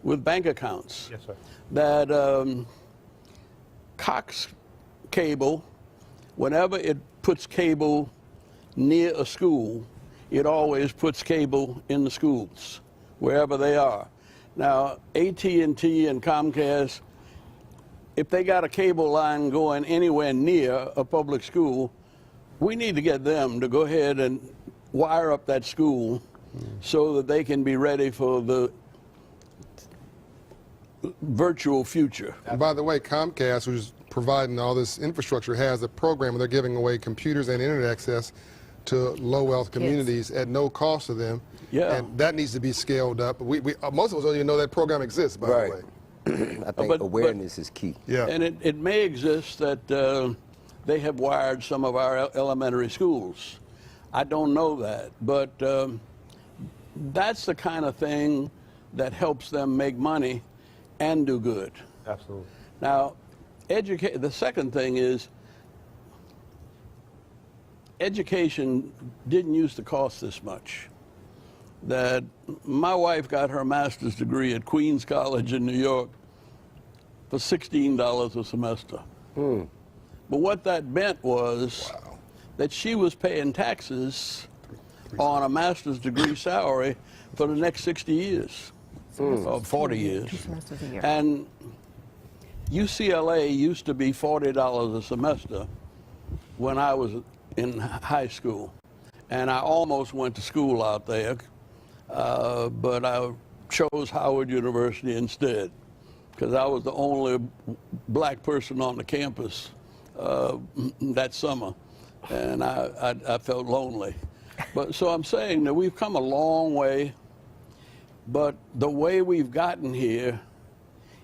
with bank accounts. Yes, sir. That Cox Cable, whenever it puts cable near a school, it always puts cable in the schools, wherever they are. Now, AT&T and Comcast, if they got a cable line going anywhere near a public school, we need to get them to go ahead and wire up that school so that they can be ready for the virtual future. And by the way, Comcast, who's providing all this infrastructure, has a program where they're giving away computers and internet access to low-wealth communities at no cost to them. Yeah. And that needs to be scaled up. Most of us don't even know that program exists, by the way. I think awareness is key. Yeah. And it may exist that they have wired some of our elementary schools. I don't know that, but that's the kind of thing that helps them make money and do good. Absolutely. Now, the second thing is, education didn't used to cost this much. That my wife got her master's degree at Queens College in New York for $16 a semester. But what that meant was that she was paying taxes on a master's degree salary for the next 60 years, or 40 years. And UCLA used to be $40 a semester when I was in high school. And I almost went to school out there, but I chose Howard University instead, because I was the only black person on the campus that summer, and I felt lonely. But so I'm saying that we've come a long way, but the way we've gotten here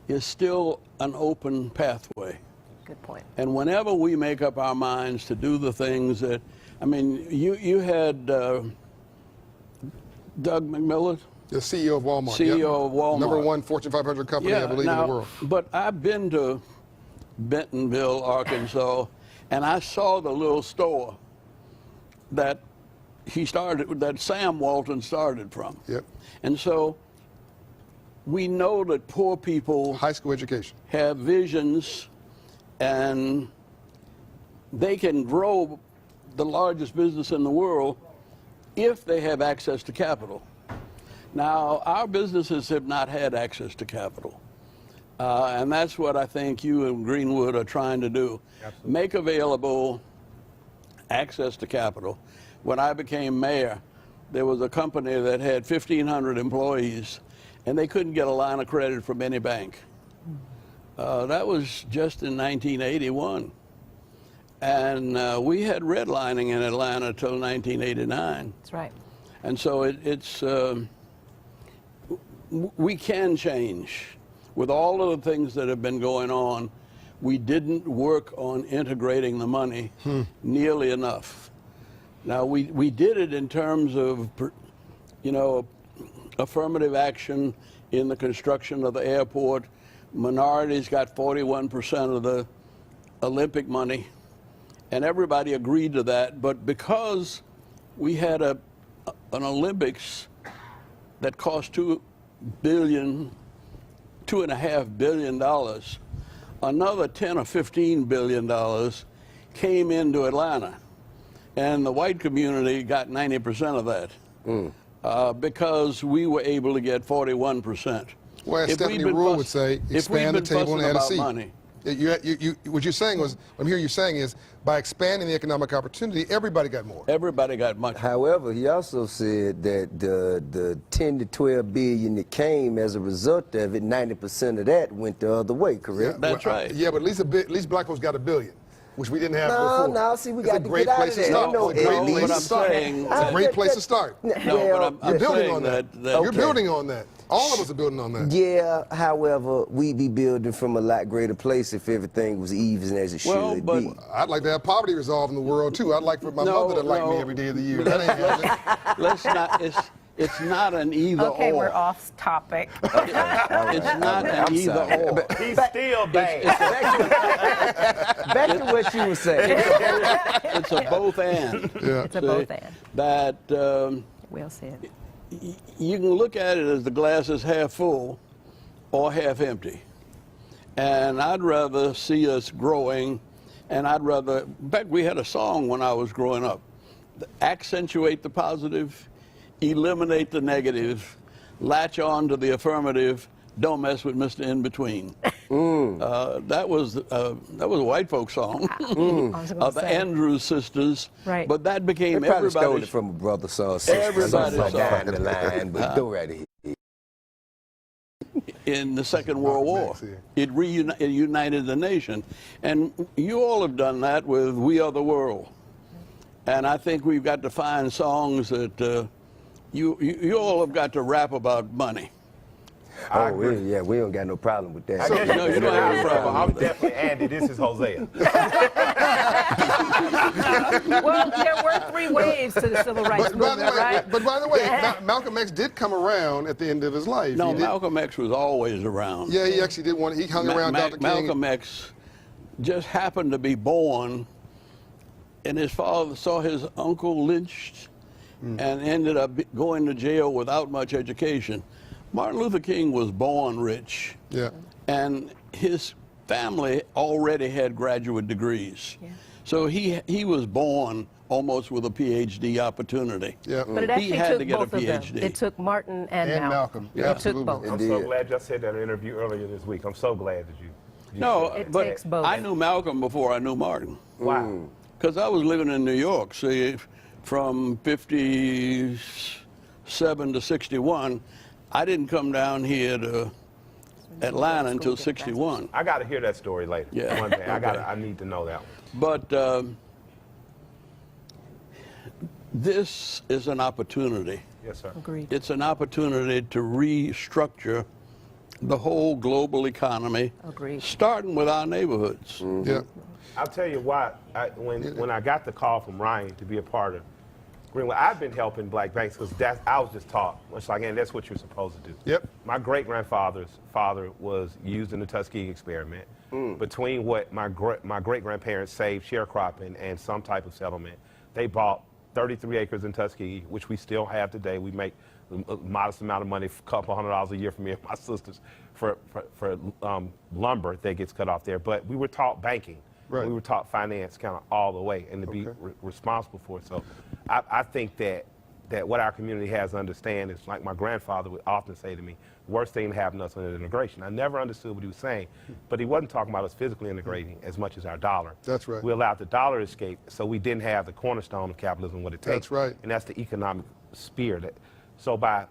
is still an open pathway. Good point. And whenever we make up our minds to do the things that, I mean, you had Doug McMillan, the CEO of Walmart. CEO of Walmart. #1 Fortune 500 company, I believe, in the world. But I've been to Bentonville, Arkansas, and I saw the little store that he started, that Sam Walton started from. Yep. And so we know that poor people, high school education, have visions, and they can grow the largest business in the world if they have access to capital. Now, our businesses have not had access to capital. And that's what I think you and Greenwood are trying to do. Absolutely. Make available access to capital. When I became mayor, there was a company that had 1,500 employees, and they couldn't get a line of credit from any bank. That was just in 1981. And we had redlining in Atlanta till 1989. That's right. And so we can change. With all of the things that have been going on, we didn't work on integrating the money nearly enough. Now, we did it in terms of, you know, affirmative action in the construction of the airport. Minorities got 41% of the Olympic money, and everybody agreed to that. But because we had an Olympics that cost $2 billion $2.5 billion, another 10 or 15 billion dollars came into Atlanta, and the white community got 90% of that because we were able to get 41%. Well, as Stephanie Ruhle would say, expand the table and add a seat. Money. What you're saying was, what I'm hearing you saying is, by expanding the economic opportunity, everybody got more. Everybody got much. However, he also said that the 10 to 12 billion that came as a result of it, 90% of that went the other way, correct? Yeah, That's right. Yeah, but at least black folks got $1 billion, which we didn't have before. No, see, we It's got to get out of that. It's a great place to start. No, but I'm You're building saying on that. that You're building on that. All of us are building on that. Yeah, however, we'd be building from a lot greater place if everything was even as it should be. I'd like to have poverty resolved in the world, too. I'd like for my mother to like me every day of the year. That ain't happening. Let's not, it's not an either Okay, or. we're off topic. It's not an either or. He's still bad. Back to what you were saying. It's a both and. Yeah. It's a both and. That Well said. you can look at it as the glass is half full or half empty. And I'd rather see us growing, and I'd rather, in fact, we had a song when I was growing up, accentuate the positive, eliminate the negative, latch on to the affirmative, don't mess with Mr. In-Between. That was a white folk song of the Andrews sisters. Right. But that became They probably stole everybody's. it from a brother song. Everybody's song. down the line, but go right ahead. In the Second World War. It united the nation. And you all have done that with We Are the World. And I think we've got to find songs that you all have got to rap about money. Oh, we don't got no problem with that. I guess No, you don't have a problem I'm with that. definitely Andy. This is Hosea. Well, there were 3 waves to the civil rights movement, right? But by the way, Malcolm X did come around at the end of his life. No, Malcolm X was always around. Yeah, he actually did one. He hung around Dr. King. Malcolm X just happened to be born, and his father saw his uncle lynched and ended up going to jail without much education. Martin Luther King was born rich, and his family already had graduate degrees. Yeah. So he was born almost with a PhD opportunity. Yeah. But it actually he had took to get both a of them. PhD. It took Martin and Malcolm. Yeah, it took both. I'm so glad y'all said that in an interview earlier this week. I'm so glad that you No, It but takes both. I knew Malcolm before I knew Martin. Wow. Because I was living in New York, see, from 57 to 61. I didn't come down here to Atlanta until 61. I got to hear that story later. Yeah. One day. I need to know that one. But this is an opportunity. Yes, sir. Agreed. It's an opportunity to restructure the whole global economy, Agreed. starting with our neighborhoods. Yeah. I'll tell you why. When I got the call from Ryan to be a part of Greenwood, I've been helping black banks because I was just taught. It's like, and that's what you're supposed to do. Yep. My great-grandfather's father was used in the Tuskegee experiment. Between what my great-grandparents saved sharecropping and some type of settlement, they bought 33 acres in Tuskegee, which we still have today. We make a modest amount of money, a couple $100 a year for me and my sisters, for lumber that gets cut off there. But we were taught banking. Right. We were taught finance kind of all the way and to be responsible for it. So I think that what our community has to understand is, like my grandfather would often say to me, worst thing that happened to us was integration. I never understood what he was saying, but he wasn't talking about us physically integrating as much as our dollar. That's right. We allowed the dollar to escape, so we didn't have the cornerstone of capitalism, what it takes. That's right. And that's the economic spear. So by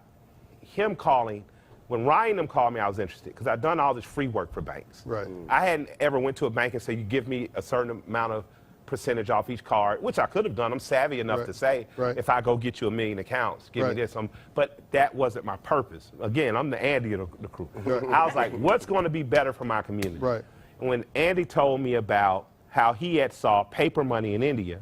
him calling, when Ryan them called me, I was interested because I'd done all this free work for banks. Right. I hadn't ever went to a bank and said, you give me a certain amount of percentage off each card, which I could have done. I'm savvy enough to say, if I go get you 1 million accounts, give me this. But that wasn't my purpose. Again, I'm the Andy of the crew. I was like, what's going to be better for my community? Right. And when Andy told me about how he had saw paper money in India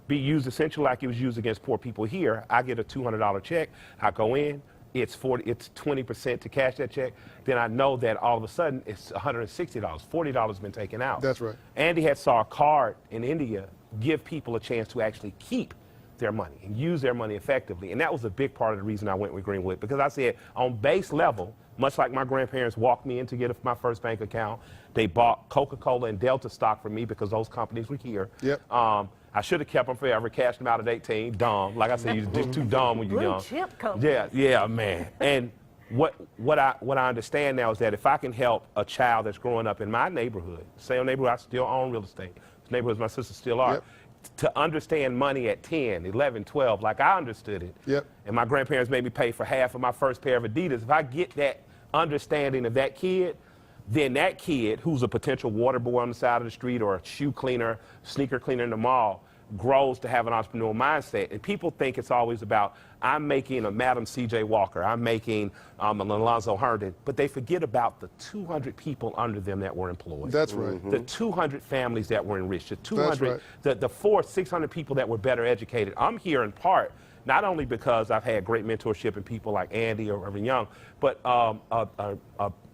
be used essentially like it was used against poor people here, I get a $200 check, I go in, it's 20% to cash that check, then I know that all of a sudden it's $160, $40 has been taken out. That's right. Andy had saw a card in India give people a chance to actually keep their money and use their money effectively. And that was a big part of the reason I went with Greenwood, because I said on base level, much like my grandparents walked me in to get my first bank account. They bought Coca-Cola and Delta stock for me because those companies were here. Yep. I should have kept them forever, cashed them out at 18, dumb. Like I said, you're just too dumb when you're young. Chip company. Yeah, man. And what I understand now is that if I can help a child that's growing up in my neighborhood, same neighborhood, I still own real estate. This neighborhood my sisters still are. Yep. To understand money at 10, 11, 12, like I understood it. Yep. And my grandparents made me pay for half of my first pair of Adidas. If I get that understanding of that kid, then that kid who's a potential water boy on the side of the street or a shoe cleaner, sneaker cleaner in the mall, grows to have an entrepreneurial mindset. And people think it's always about, I'm making a Madam C.J. Walker, I'm making an Alonzo Herndon, but they forget about the 200 people under them that were employed. That's right. The 200 families that were enriched, the 200, That's right. the 400-600 people that were better educated. I'm here in part, not only because I've had great mentorship in people like Andy or Amb Young, but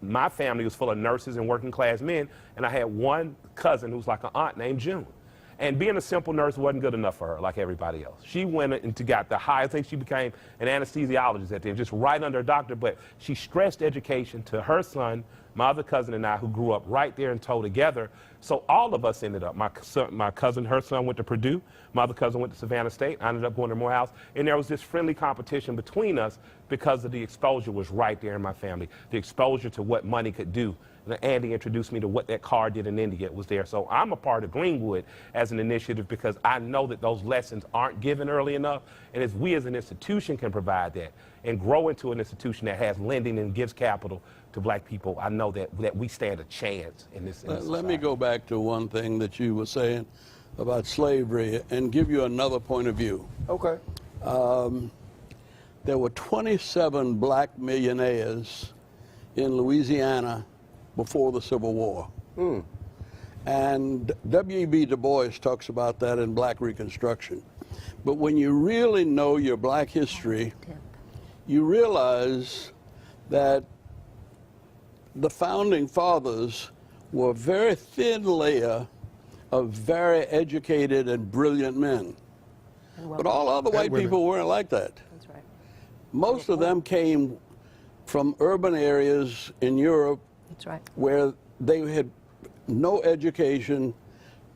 my family was full of nurses and working class men, and I had one cousin who's like an aunt named June. And being a simple nurse wasn't good enough for her, like everybody else. She went and got the highest, I think she became an anesthesiologist at the end, just right under a doctor, but she stressed education to her son, my other cousin and I, who grew up right there in Tow together. So all of us ended up, my cousin, her son went to Purdue, my other cousin went to Savannah State, I ended up going to Morehouse, and there was this friendly competition between us because of the exposure was right there in my family, the exposure to what money could do. And Andy introduced me to what that car did in India was there. So I'm a part of Greenwood as an initiative because I know that those lessons aren't given early enough. And as we as an institution can provide that and grow into an institution that has lending and gives capital to black people, I know that we stand a chance in this society. Let me go back to one thing that you were saying about slavery and give you another point of view. Okay. There were 27 black millionaires in Louisiana before the Civil War. And W.E.B. Du Bois talks about that in Black Reconstruction. But when you really know your black history, you realize that the founding fathers were a very thin layer of very educated and brilliant men. But all other white people weren't like that. That's right. Most of them came from urban areas in Europe. That's right. Where they had no education,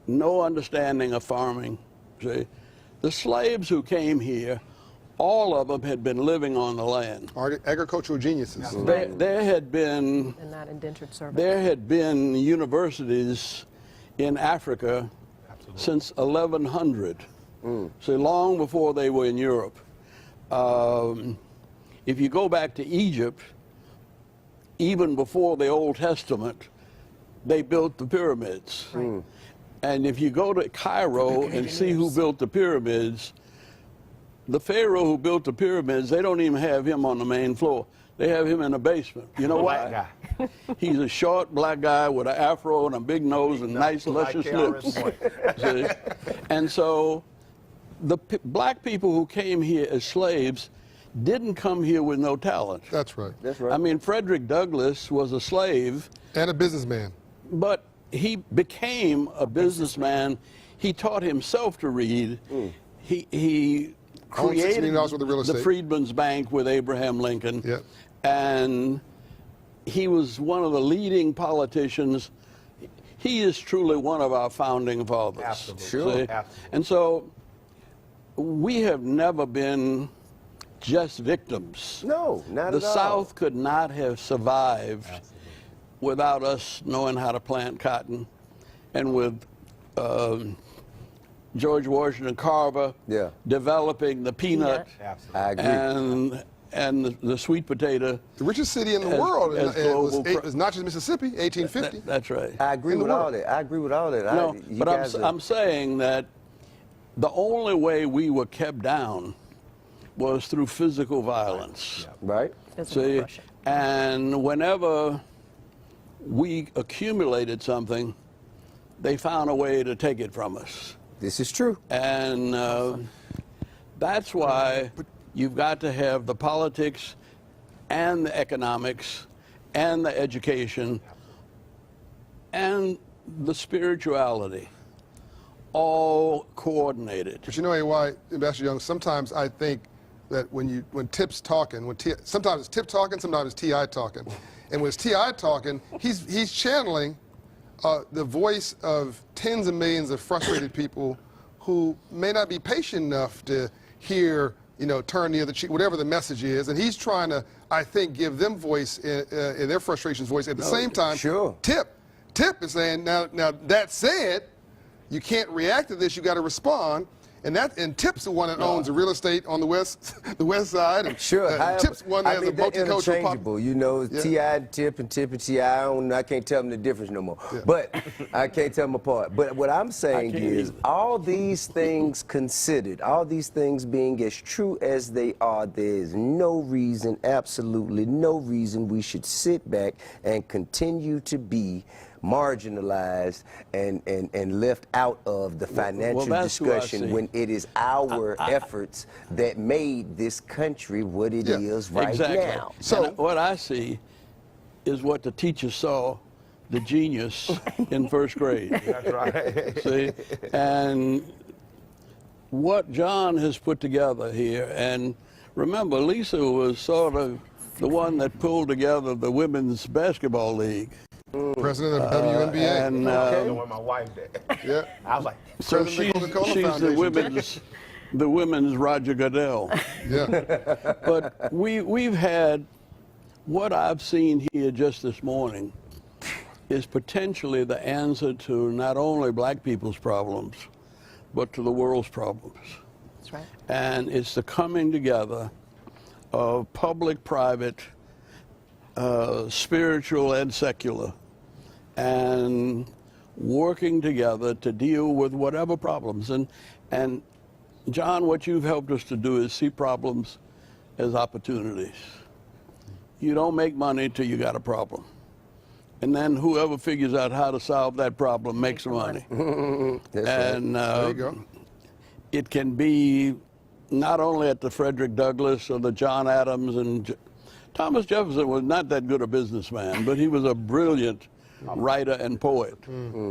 no understanding of farming. See? The slaves who came here, all of them had been living on the land. Agricultural geniuses. There had been, And not indentured servants. there had been universities in Africa since 1100. So long before they were in Europe. If you go back to Egypt, even before the Old Testament, they built the pyramids. Right. And if you go to Cairo and see who built the pyramids, the Pharaoh who built the pyramids, they don't even have him on the main floor. They have him in the basement. You know why? He's a short black guy with an afro and a big nose and nice luscious lips. See? And so the black people who came here as slaves didn't come here with no talent. That's right. That's right. I mean, Frederick Douglass was a slave. And a businessman. But he became a businessman. He taught himself to read. He created worth of real the estate. Freedmen's Bank with Abraham Lincoln. Yep. And he was one of the leading politicians. He is truly one of our founding fathers. Absolutely. Sure. See? Absolutely. And so we have never been just victims. No, not The at all. South could not have survived without us knowing how to plant cotton, and with George Washington Carver developing the peanut I agree. and the sweet potato. The richest city in the world is not just Mississippi, 1850. That's right. I agree with all that. I agree with all that. No, but I'm saying that the only way we were kept down was through physical violence. Right? See, and whenever we accumulated something, they found a way to take it from us. This is true. And that's why you've got to have the politics and the economics and the education and the spirituality all coordinated. But you know, AY, Ambassador Young, sometimes I think that when Tip's talking, sometimes it's Tip talking, sometimes it's T.I. talking. And when it's T.I. talking, he's channeling the voice of tens of millions of frustrated people who may not be patient enough to hear, turn the other cheek, whatever the message is. And he's trying to, I think, give them voice, in their frustrations voice. At the same time, sure. Tip is saying, now that said, you can't react to this, you got to respond. And Tip's the one that owns the real estate on the west side. And, sure. Tip's one that has a multicultural interchangeable. T.I. and Tip and T.I. I can't tell them the difference no more. Yeah. But I can't tell them apart. But what I'm saying is, all these things considered, all these things being as true as they are, there is no reason, absolutely no reason, we should sit back and continue to be marginalized and left out of the financial discussion when it is our efforts that made this country what it is right now. So what I see is what the teacher saw, the genius in first grade. That's right. See? And what John has put together here, and remember, Lisa was sort of the one that pulled together the Women's Basketball League. President of WNBA. And my wife did. Yeah. I was like, so she's the women's Roger Goodell. Yeah. But we've had, what I've seen here just this morning is potentially the answer to not only black people's problems, but to the world's problems. That's right. And it's the coming together of public, private, spiritual and secular, and working together to deal with whatever problems. And John, what you've helped us to do is see problems as opportunities. You don't make money till you got a problem. And then whoever figures out how to solve that problem makes the money. And there you go. It can be not only at the Frederick Douglass or the John Adams, and Thomas Jefferson was not that good a businessman, but he was a brilliant writer and poet.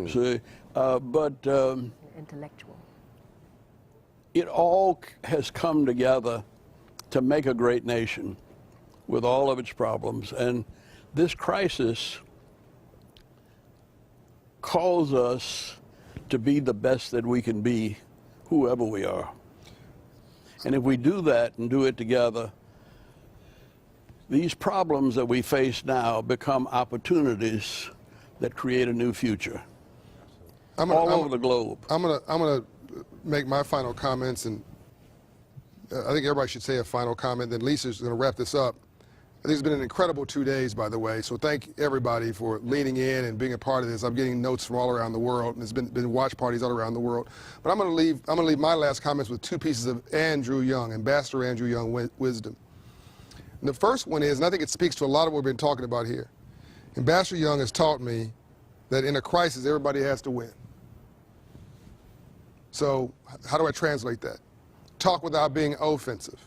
See? Intellectual. It all has come together to make a great nation with all of its problems. And this crisis calls us to be the best that we can be, whoever we are. And if we do that and do it together, these problems that we face now become opportunities that create a new future all over the globe. I'm gonna make my final comments, and I think everybody should say a final comment. Then Lisa's going to wrap this up. I think it's been an incredible 2 days, by the way. So thank everybody for leaning in and being a part of this. I'm getting notes from all around the world, and there's been watch parties all around the world. But I'm going to leave my last comments with two pieces of Andrew Young, Ambassador Andrew Young wisdom. And the first one is, and I think it speaks to a lot of what we've been talking about here. Ambassador Young has taught me that in a crisis, everybody has to win. So how do I translate that? Talk without being offensive.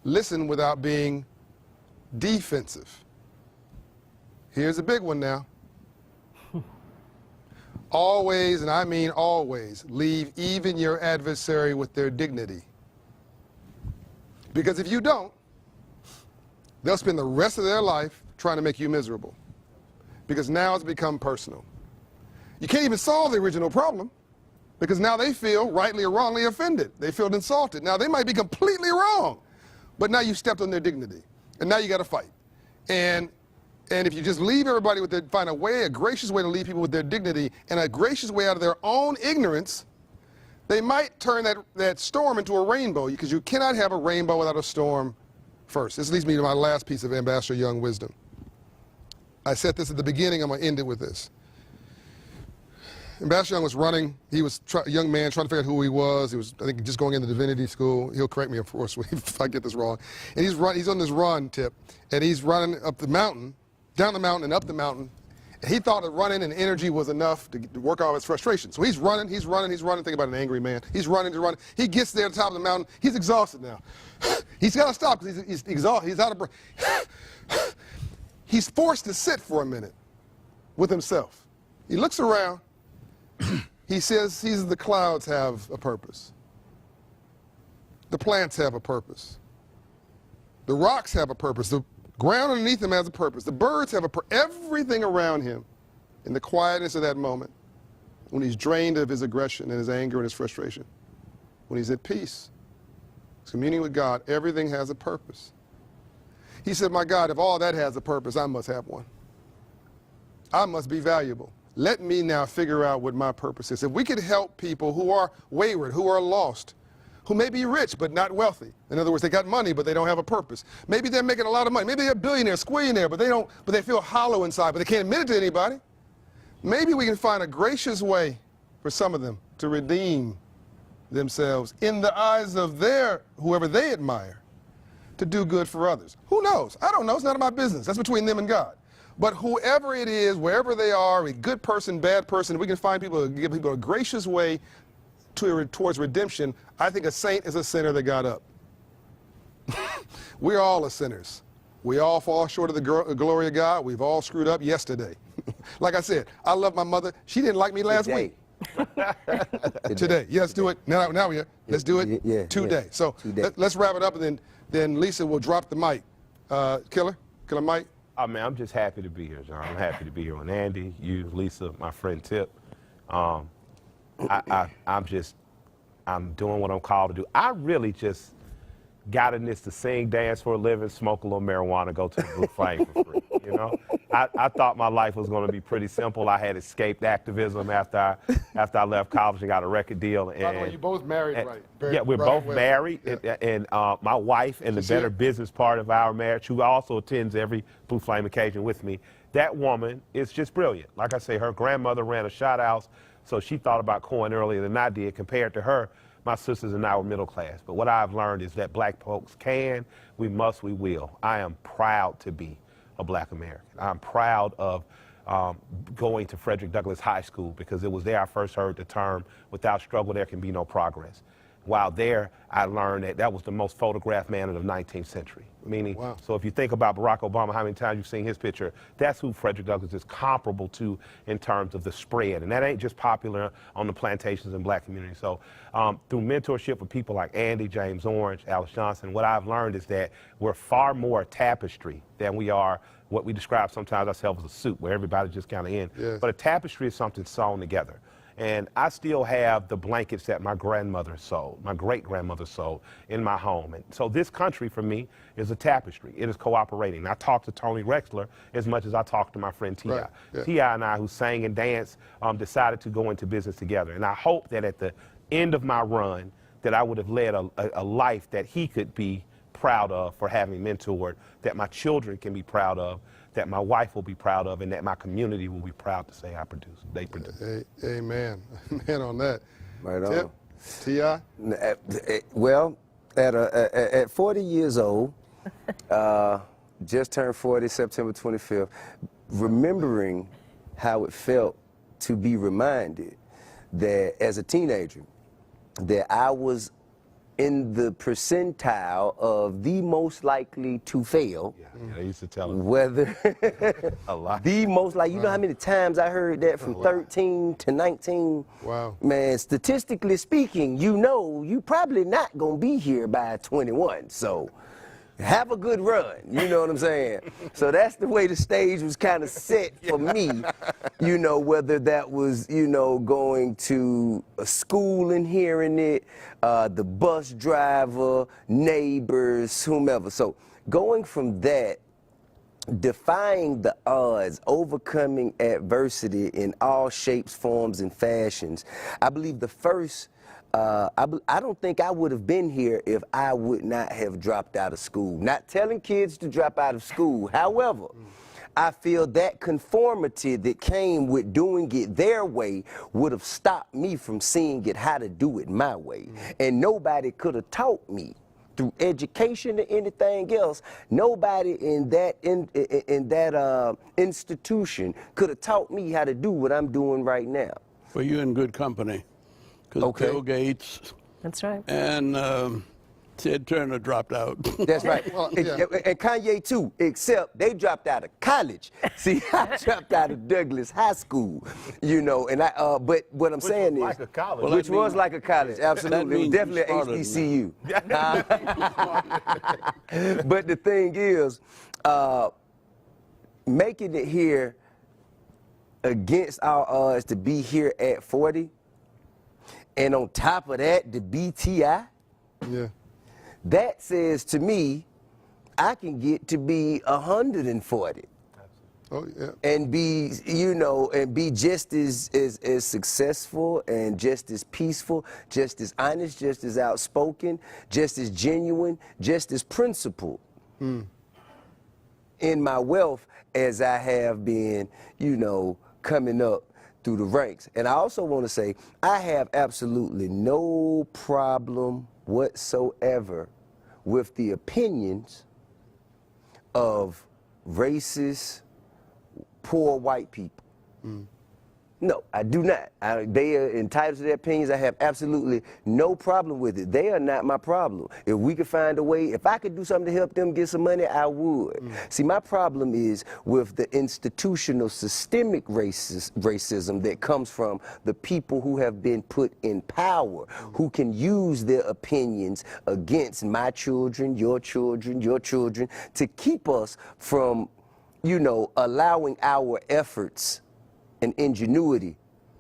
Listen without being defensive. Here's a big one now. Always, and I mean always, leave even your adversary with their dignity. Because if you don't, they'll spend the rest of their life trying to make you miserable. Because now it's become personal. You can't even solve the original problem, because now they feel rightly or wrongly offended. They feel insulted. Now they might be completely wrong, but now you stepped on their dignity, and now you got to fight. And if you just leave everybody with find a gracious way to leave people with their dignity, and a gracious way out of their own ignorance, they might turn that storm into a rainbow, because you cannot have a rainbow without a storm first. This leads me to my last piece of Ambassador Young wisdom. I said this at the beginning. I'm going to end it with this. Ambassador Young was running. He was a young man trying to figure out who he was. He was, I think, just going into divinity school. He'll correct me, of course, if I get this wrong. And he's on this run, Tip, and he's running up the mountain, down the mountain and up the mountain. And he thought that running and energy was enough to work off his frustration. So he's running. Think about an angry man. He's running. He gets there to the top of the mountain. He's exhausted now. He's got to stop because he's exhausted. He's out of breath. He's forced to sit for a minute with himself. He looks around. He says the clouds have a purpose. The plants have a purpose. The rocks have a purpose. The ground underneath him has a purpose. The birds have a purpose. Everything around him, in the quietness of that moment, when he's drained of his aggression and his anger and his frustration, when he's at peace, he's communing with God, everything has a purpose. He said, my God, if all that has a purpose, I must have one. I must be valuable. Let me now figure out what my purpose is. If we could help people who are wayward, who are lost, who may be rich but not wealthy. In other words, they got money but they don't have a purpose. Maybe they're making a lot of money. Maybe they're a billionaire, squillionaire, but they feel hollow inside, but they can't admit it to anybody. Maybe we can find a gracious way for some of them to redeem themselves in the eyes of whoever they admire, to do good for others. Who knows? I don't know. It's none of my business. That's between them and God. But whoever it is, wherever they are, a good person, bad person, we can find people, give people a gracious way towards redemption. I think a saint is a sinner that got up. We're all sinners. We all fall short of the glory of God. We've all screwed up yesterday. Like I said, I love my mother. She didn't like me last week. Today. Yeah, let's do it. Now we're here. Let's do it today. So let's wrap it up, and then Lisa will drop the mic. Killer Mike. Oh, man, I'm just happy to be here, John. I'm happy to be here with Andy, you, Lisa, my friend Tip. I'm doing what I'm called to do. I really just got in this to sing, dance for a living, smoke a little marijuana, go to the Blue Flame for free. You know, I thought my life was going to be pretty simple. I had escaped activism after I left college and got a record deal. And, by the way, you both married, right? Yeah, we're both married, and my wife and the better business part of our marriage, who also attends every Blue Flame occasion with me, that woman is just brilliant. Like I say, her grandmother ran a shot house, so she thought about coin earlier than I did. Compared to her, my sisters and I were middle class. But what I've learned is that black folks can, we must, we will. I am proud to be a black American. I'm proud of going to Frederick Douglass High School, because it was there I first heard the term, without struggle there can be no progress. While there, I learned that was the most photographed man of the 19th century. Meaning, so if you think about Barack Obama, how many times you've seen his picture, that's who Frederick Douglass is comparable to in terms of the spread. And that ain't just popular on the plantations and black communities. So through mentorship with people like Andy, James Orange, Alice Johnson, what I've learned is that we're far more a tapestry than we are what we describe sometimes ourselves as a suit, where everybody's just kind of in. Yes. But a tapestry is something sewn together. And I still have the blankets that my grandmother sewed, my great-grandmother sewed in my home. And so this country, for me, is a tapestry. It is cooperating. And I talk to Tony Ressler as much as I talk to my friend T.I. Right. Yeah. T.I. and I, who sang and danced, decided to go into business together. And I hope that at the end of my run, that I would have led a life that he could be proud of for having mentored, that my children can be proud of, that my wife will be proud of, and that my community will be proud to say they produce. Amen. Amen on that. Right on. T.I.? Well, at 40 years old, just turned 40, September 25th, remembering how it felt to be reminded that as a teenager, that I was in the percentile of the most likely to fail. Yeah, I used to tell him. Whether a lot. The most likely, you know how many times I heard that from 13 to 19? Wow. Man, statistically speaking, you know, you probably not gonna be here by 21, so have a good run, you know what I'm saying? So that's the way the stage was kind of set for me, you know, whether that was, you know, going to a school and hearing it, the bus driver, neighbors, whomever. So going from that, defying the odds, overcoming adversity in all shapes, forms, and fashions, I believe the first I don't think I would have been here if I would not have dropped out of school. Not telling kids to drop out of school. However, I feel that conformity that came with doing it their way would have stopped me from seeing it how to do it my way. And nobody could have taught me through education or anything else. Nobody in that institution could have taught me how to do what I'm doing right now. Well, you're in good company. Because Bill Gates, that's right, and Ted Turner dropped out. That's right. Well, and, yeah. and Kanye too, except they dropped out of college. See, I dropped out of Douglas High School, you know, and but what I'm saying is, like a college. Well, which was like a college, absolutely. It was definitely an smarter HBCU. But the thing is, making it here against our odds to be here at 40, and on top of that, to be TI, Yeah. that says to me, I can get to be 140 Oh, yeah. and be, you know, and be just as successful and just as peaceful, just as honest, just as outspoken, just as genuine, just as principled in my wealth as I have been, you know, coming up through the ranks. And I also want to say, I have absolutely no problem whatsoever with the opinions of racist, poor white people. No, I do not. They are entitled to their opinions. I have absolutely no problem with it. They are not my problem. If we could find a way, if I could do something to help them get some money, I would. See, my problem is with the institutional systemic racism that comes from the people who have been put in power, who can use their opinions against my children, your children, to keep us from, you know, allowing our efforts and ingenuity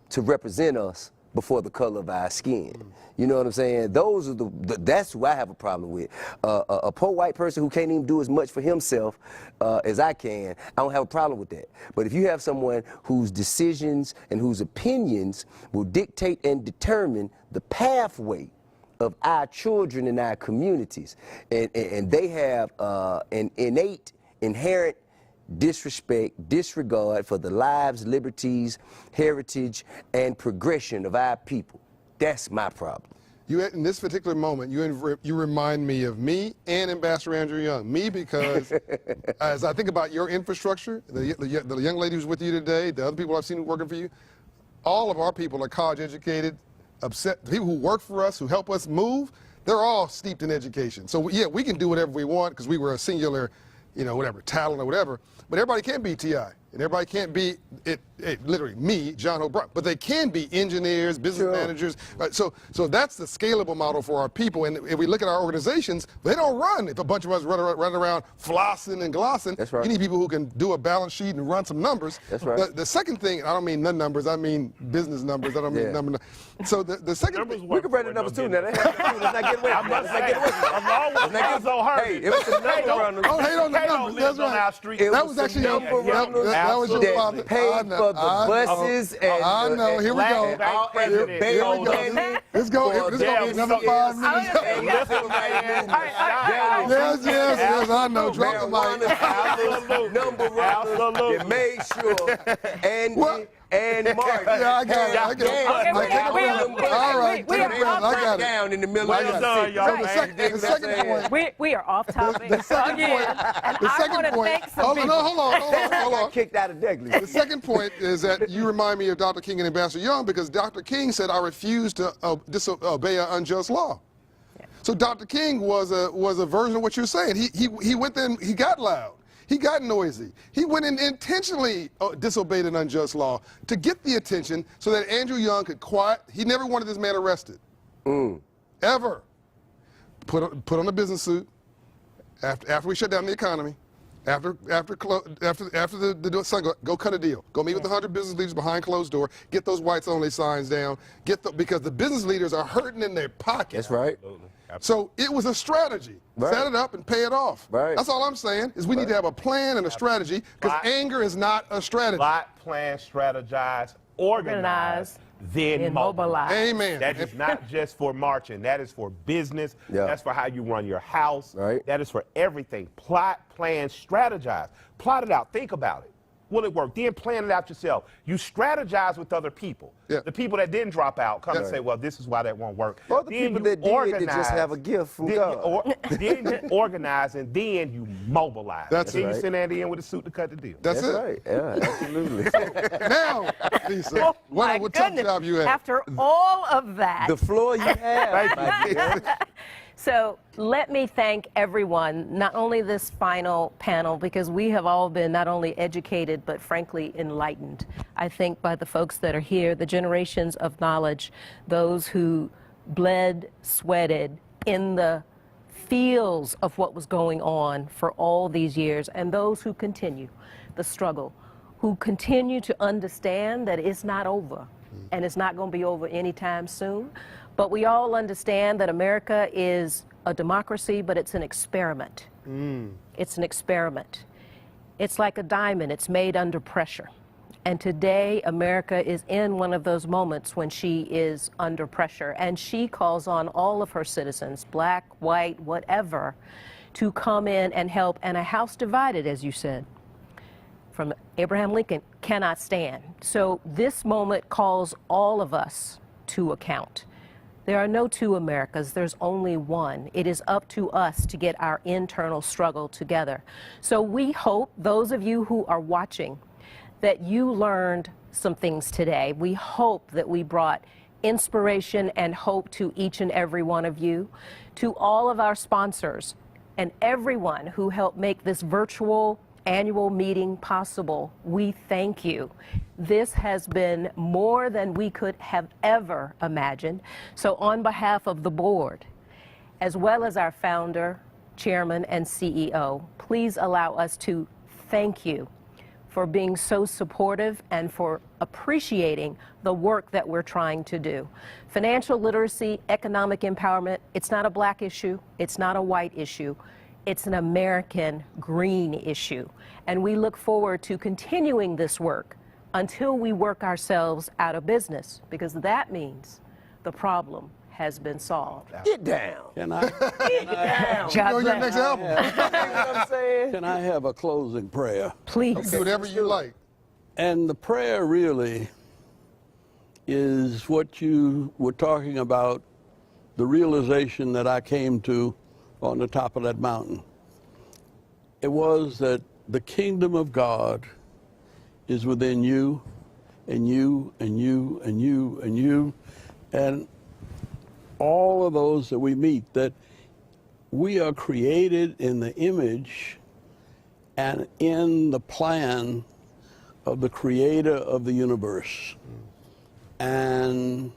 to represent us before the color of our skin. You know what I'm saying? Those are that's who I have a problem with. A poor white person who can't even do as much for himself as I can, I don't have a problem with that. But if you have someone whose decisions and whose opinions will dictate and determine the pathway of our children and our communities, and they have an innate, inherent disrespect, disregard for the lives, liberties, heritage, and progression of our people. That's my problem. You, in this particular moment, you remind me of me and Ambassador Andrew Young. Me because as I think about your infrastructure, the young lady who's with you today, the other people I've seen working for you, all of our people are college educated, upset. The people who work for us, who help us move, they're all steeped in education. So yeah, we can do whatever we want because we were a singular, you know, whatever, talent or whatever. But everybody can't be TI. And everybody can't be, literally, me, John O'Brien. But they can be engineers, business managers. So that's the scalable model for our people. And if we look at our organizations, they don't run if a bunch of us run around flossing and glossing. That's right. You need people who can do a balance sheet and run some numbers. That's right. The second thing, I don't mean the numbers, I mean business numbers. I don't mean number. So the second thing. We can run the numbers too now. Let's not get away from that. Hey, it was the number around Don't hate on the numbers. That's right. That was actually that was your father. Paid for the buses and I know. Here we go. Here we go. Let's go. This is going to be another 5 minutes. Yes. I know. Drop the mic. Number runners. They made sure. And Mark. Yeah, I got it. All right. We are down in the middle of the second point. We are off topic. The second point. The second point. Hold on. Kicked out of Douglas. The second point is that you remind me of Dr. King and Ambassador Young because Dr. King said, I refuse to disobey an unjust law. So Dr. King was a version of what you're saying. He went there and he got loud. He got noisy. He went and intentionally disobeyed an unjust law to get the attention so that Andrew Young could quiet. He never wanted this man arrested. Ever. Put on a business suit after we shut down the economy. After the sun go cut a deal. Go meet with 100 business leaders behind closed door. Get those whites only signs down. Because the business leaders are hurting in their pockets. That's right. So it was a strategy. Right. Set it up and pay it off. Right. That's all I'm saying is we need to have a plan and a strategy because anger is not a strategy. Plot, plan, strategize, organize, then mobilize. Amen. That is not just for marching. That is for business. Yeah. That's for how you run your house. Right. That is for everything. Plot, plan, strategize. Plot it out. Think about it. Will it work? Then plan it out yourself. You strategize with other people. Yeah. The people that didn't drop out come and say, well, this is why that won't work. Or the people that did, they just have a gift from God. Then you organize and then you mobilize. That's then right. you send Andy in with a suit to cut the deal. That's it. Right. Yeah, absolutely. Now, Lisa, what tough job you have. After all of that. The floor you have. Thank you. So let me thank everyone, not only this final panel, because we have all been not only educated, but frankly enlightened, I think, by the folks that are here, the generations of knowledge, those who bled, sweated in the fields of what was going on for all these years, and those who continue the struggle, who continue to understand that it's not over, and it's not going to be over anytime soon. But we all understand that America is a democracy, but it's an experiment. It's an experiment. It's like a diamond, it's made under pressure. And today, America is in one of those moments when she is under pressure. And she calls on all of her citizens, black, white, whatever, to come in and help. And a house divided, as you said, from Abraham Lincoln, cannot stand. So this moment calls all of us to account. There are no two Americas, there's only one. It is up to us to get our internal struggle together. So we hope, those of you who are watching, that you learned some things today. We hope that we brought inspiration and hope to each and every one of you, to all of our sponsors, and everyone who helped make this virtual annual meeting possible. We thank you. This has been more than we could have ever imagined. So on behalf of the board, as well as our founder, chairman, and CEO, please allow us to thank you for being so supportive and for appreciating the work that we're trying to do. Financial literacy, economic empowerment, it's not a black issue, it's not a white issue. It's an American green issue. And we look forward to continuing this work until we work ourselves out of business, because that means the problem has been solved. Get down. Can I, You know your next album. You know what I'm saying? can I have a closing prayer? Please. Do whatever you like. And the prayer really is what you were talking about, the realization that I came to on the top of that mountain. It was that the kingdom of God is within you, and you, and you, and you, and you, and all of those that we meet, that we are created in the image and in the plan of the creator of the universe. And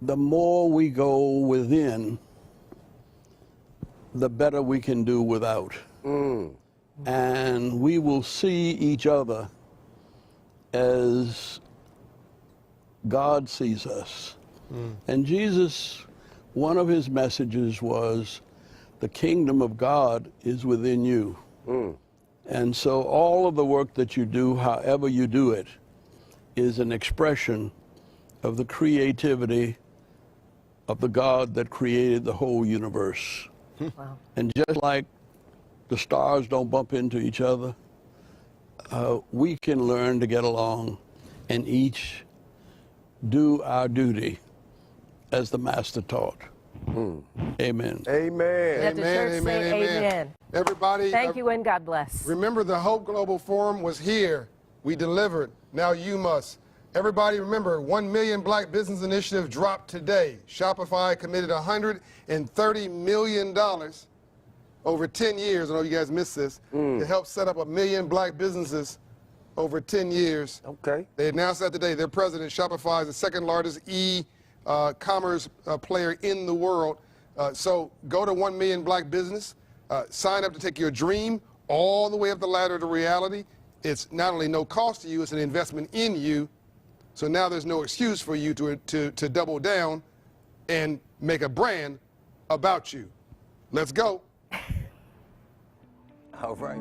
the more we go within, the better we can do without. And we will see each other as God sees us. And Jesus, one of his messages was, the kingdom of God is within you. And so all of the work that you do, however you do it, is an expression of the creativity of the God that created the whole universe. Wow. And just like the stars don't bump into each other, we can learn to get along and each do our duty as the Master taught. Amen. Let Amen. the church say amen. Everybody, Thank you and God bless. remember the Hope Global Forum was here. We delivered. Now you must. Everybody remember, 1 Million Black Business Initiative dropped today. Shopify committed $130 million over 10 years. I know you guys missed this. To help set up 1 million black businesses over 10 years. Okay. They announced that today. Their president, Shopify, is the second largest e-commerce player in the world. So go to 1 Million Black Business. Sign up to take your dream all the way up the ladder to reality. It's not only no cost to you, it's an investment in you. So now there's no excuse for you to double down and make a brand about you. Let's go. All right.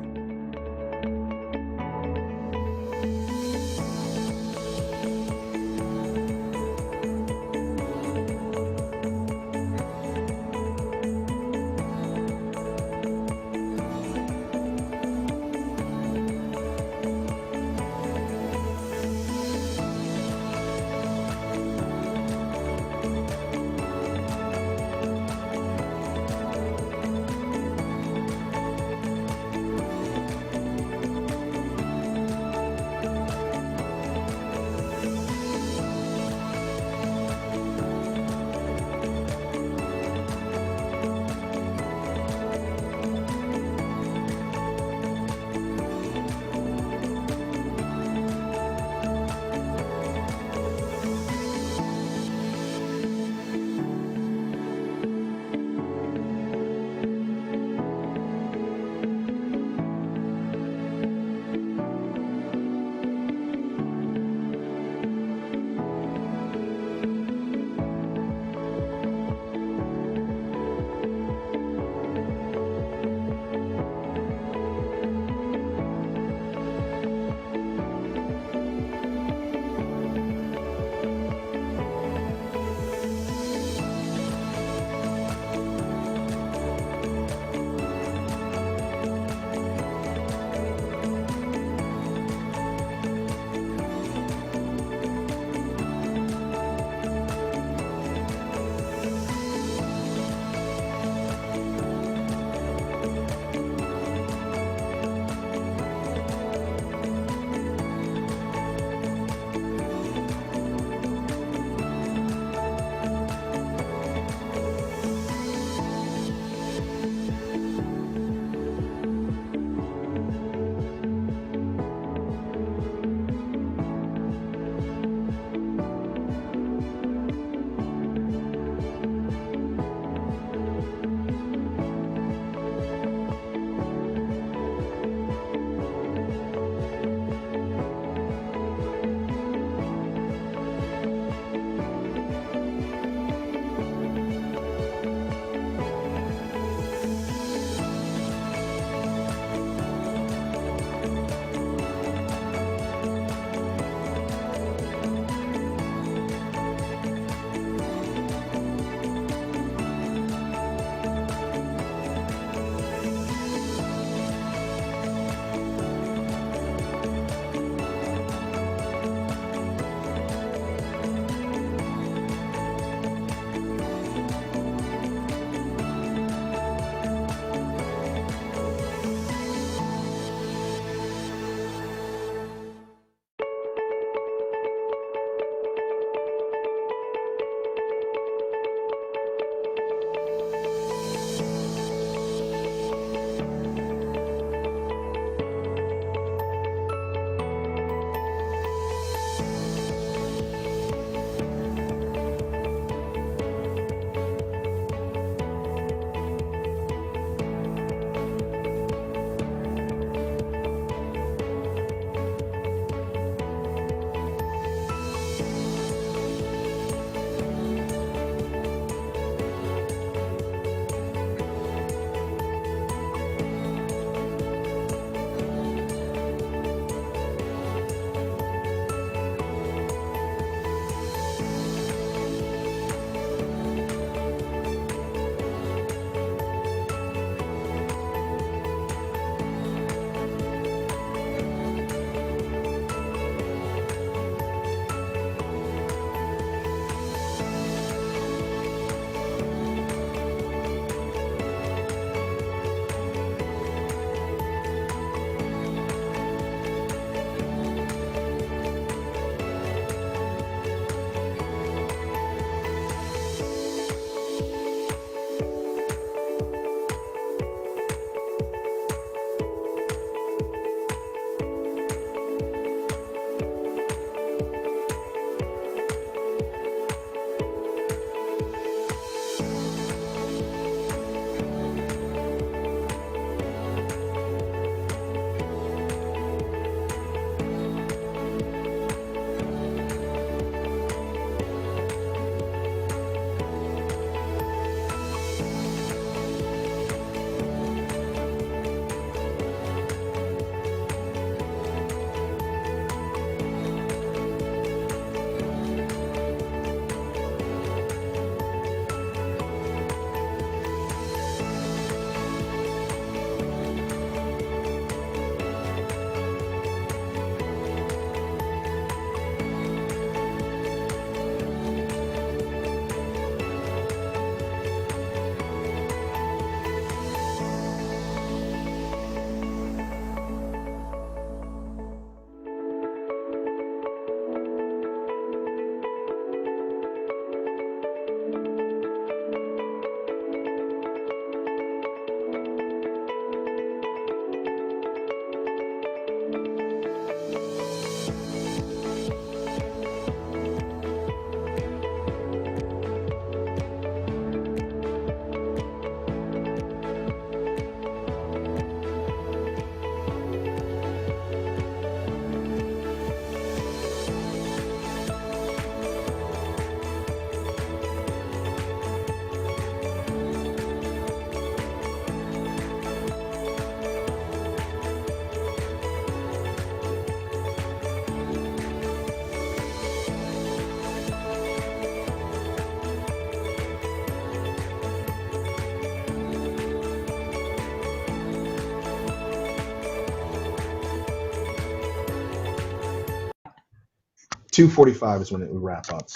2:45 is when it would wrap up.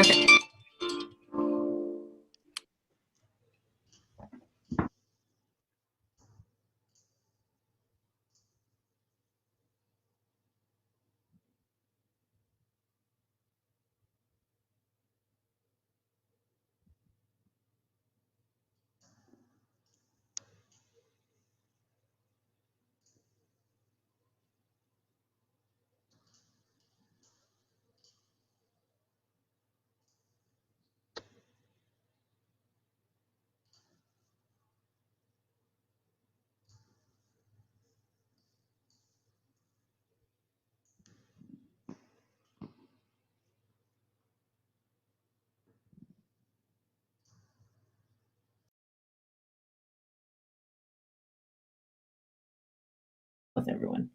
Okay. with everyone.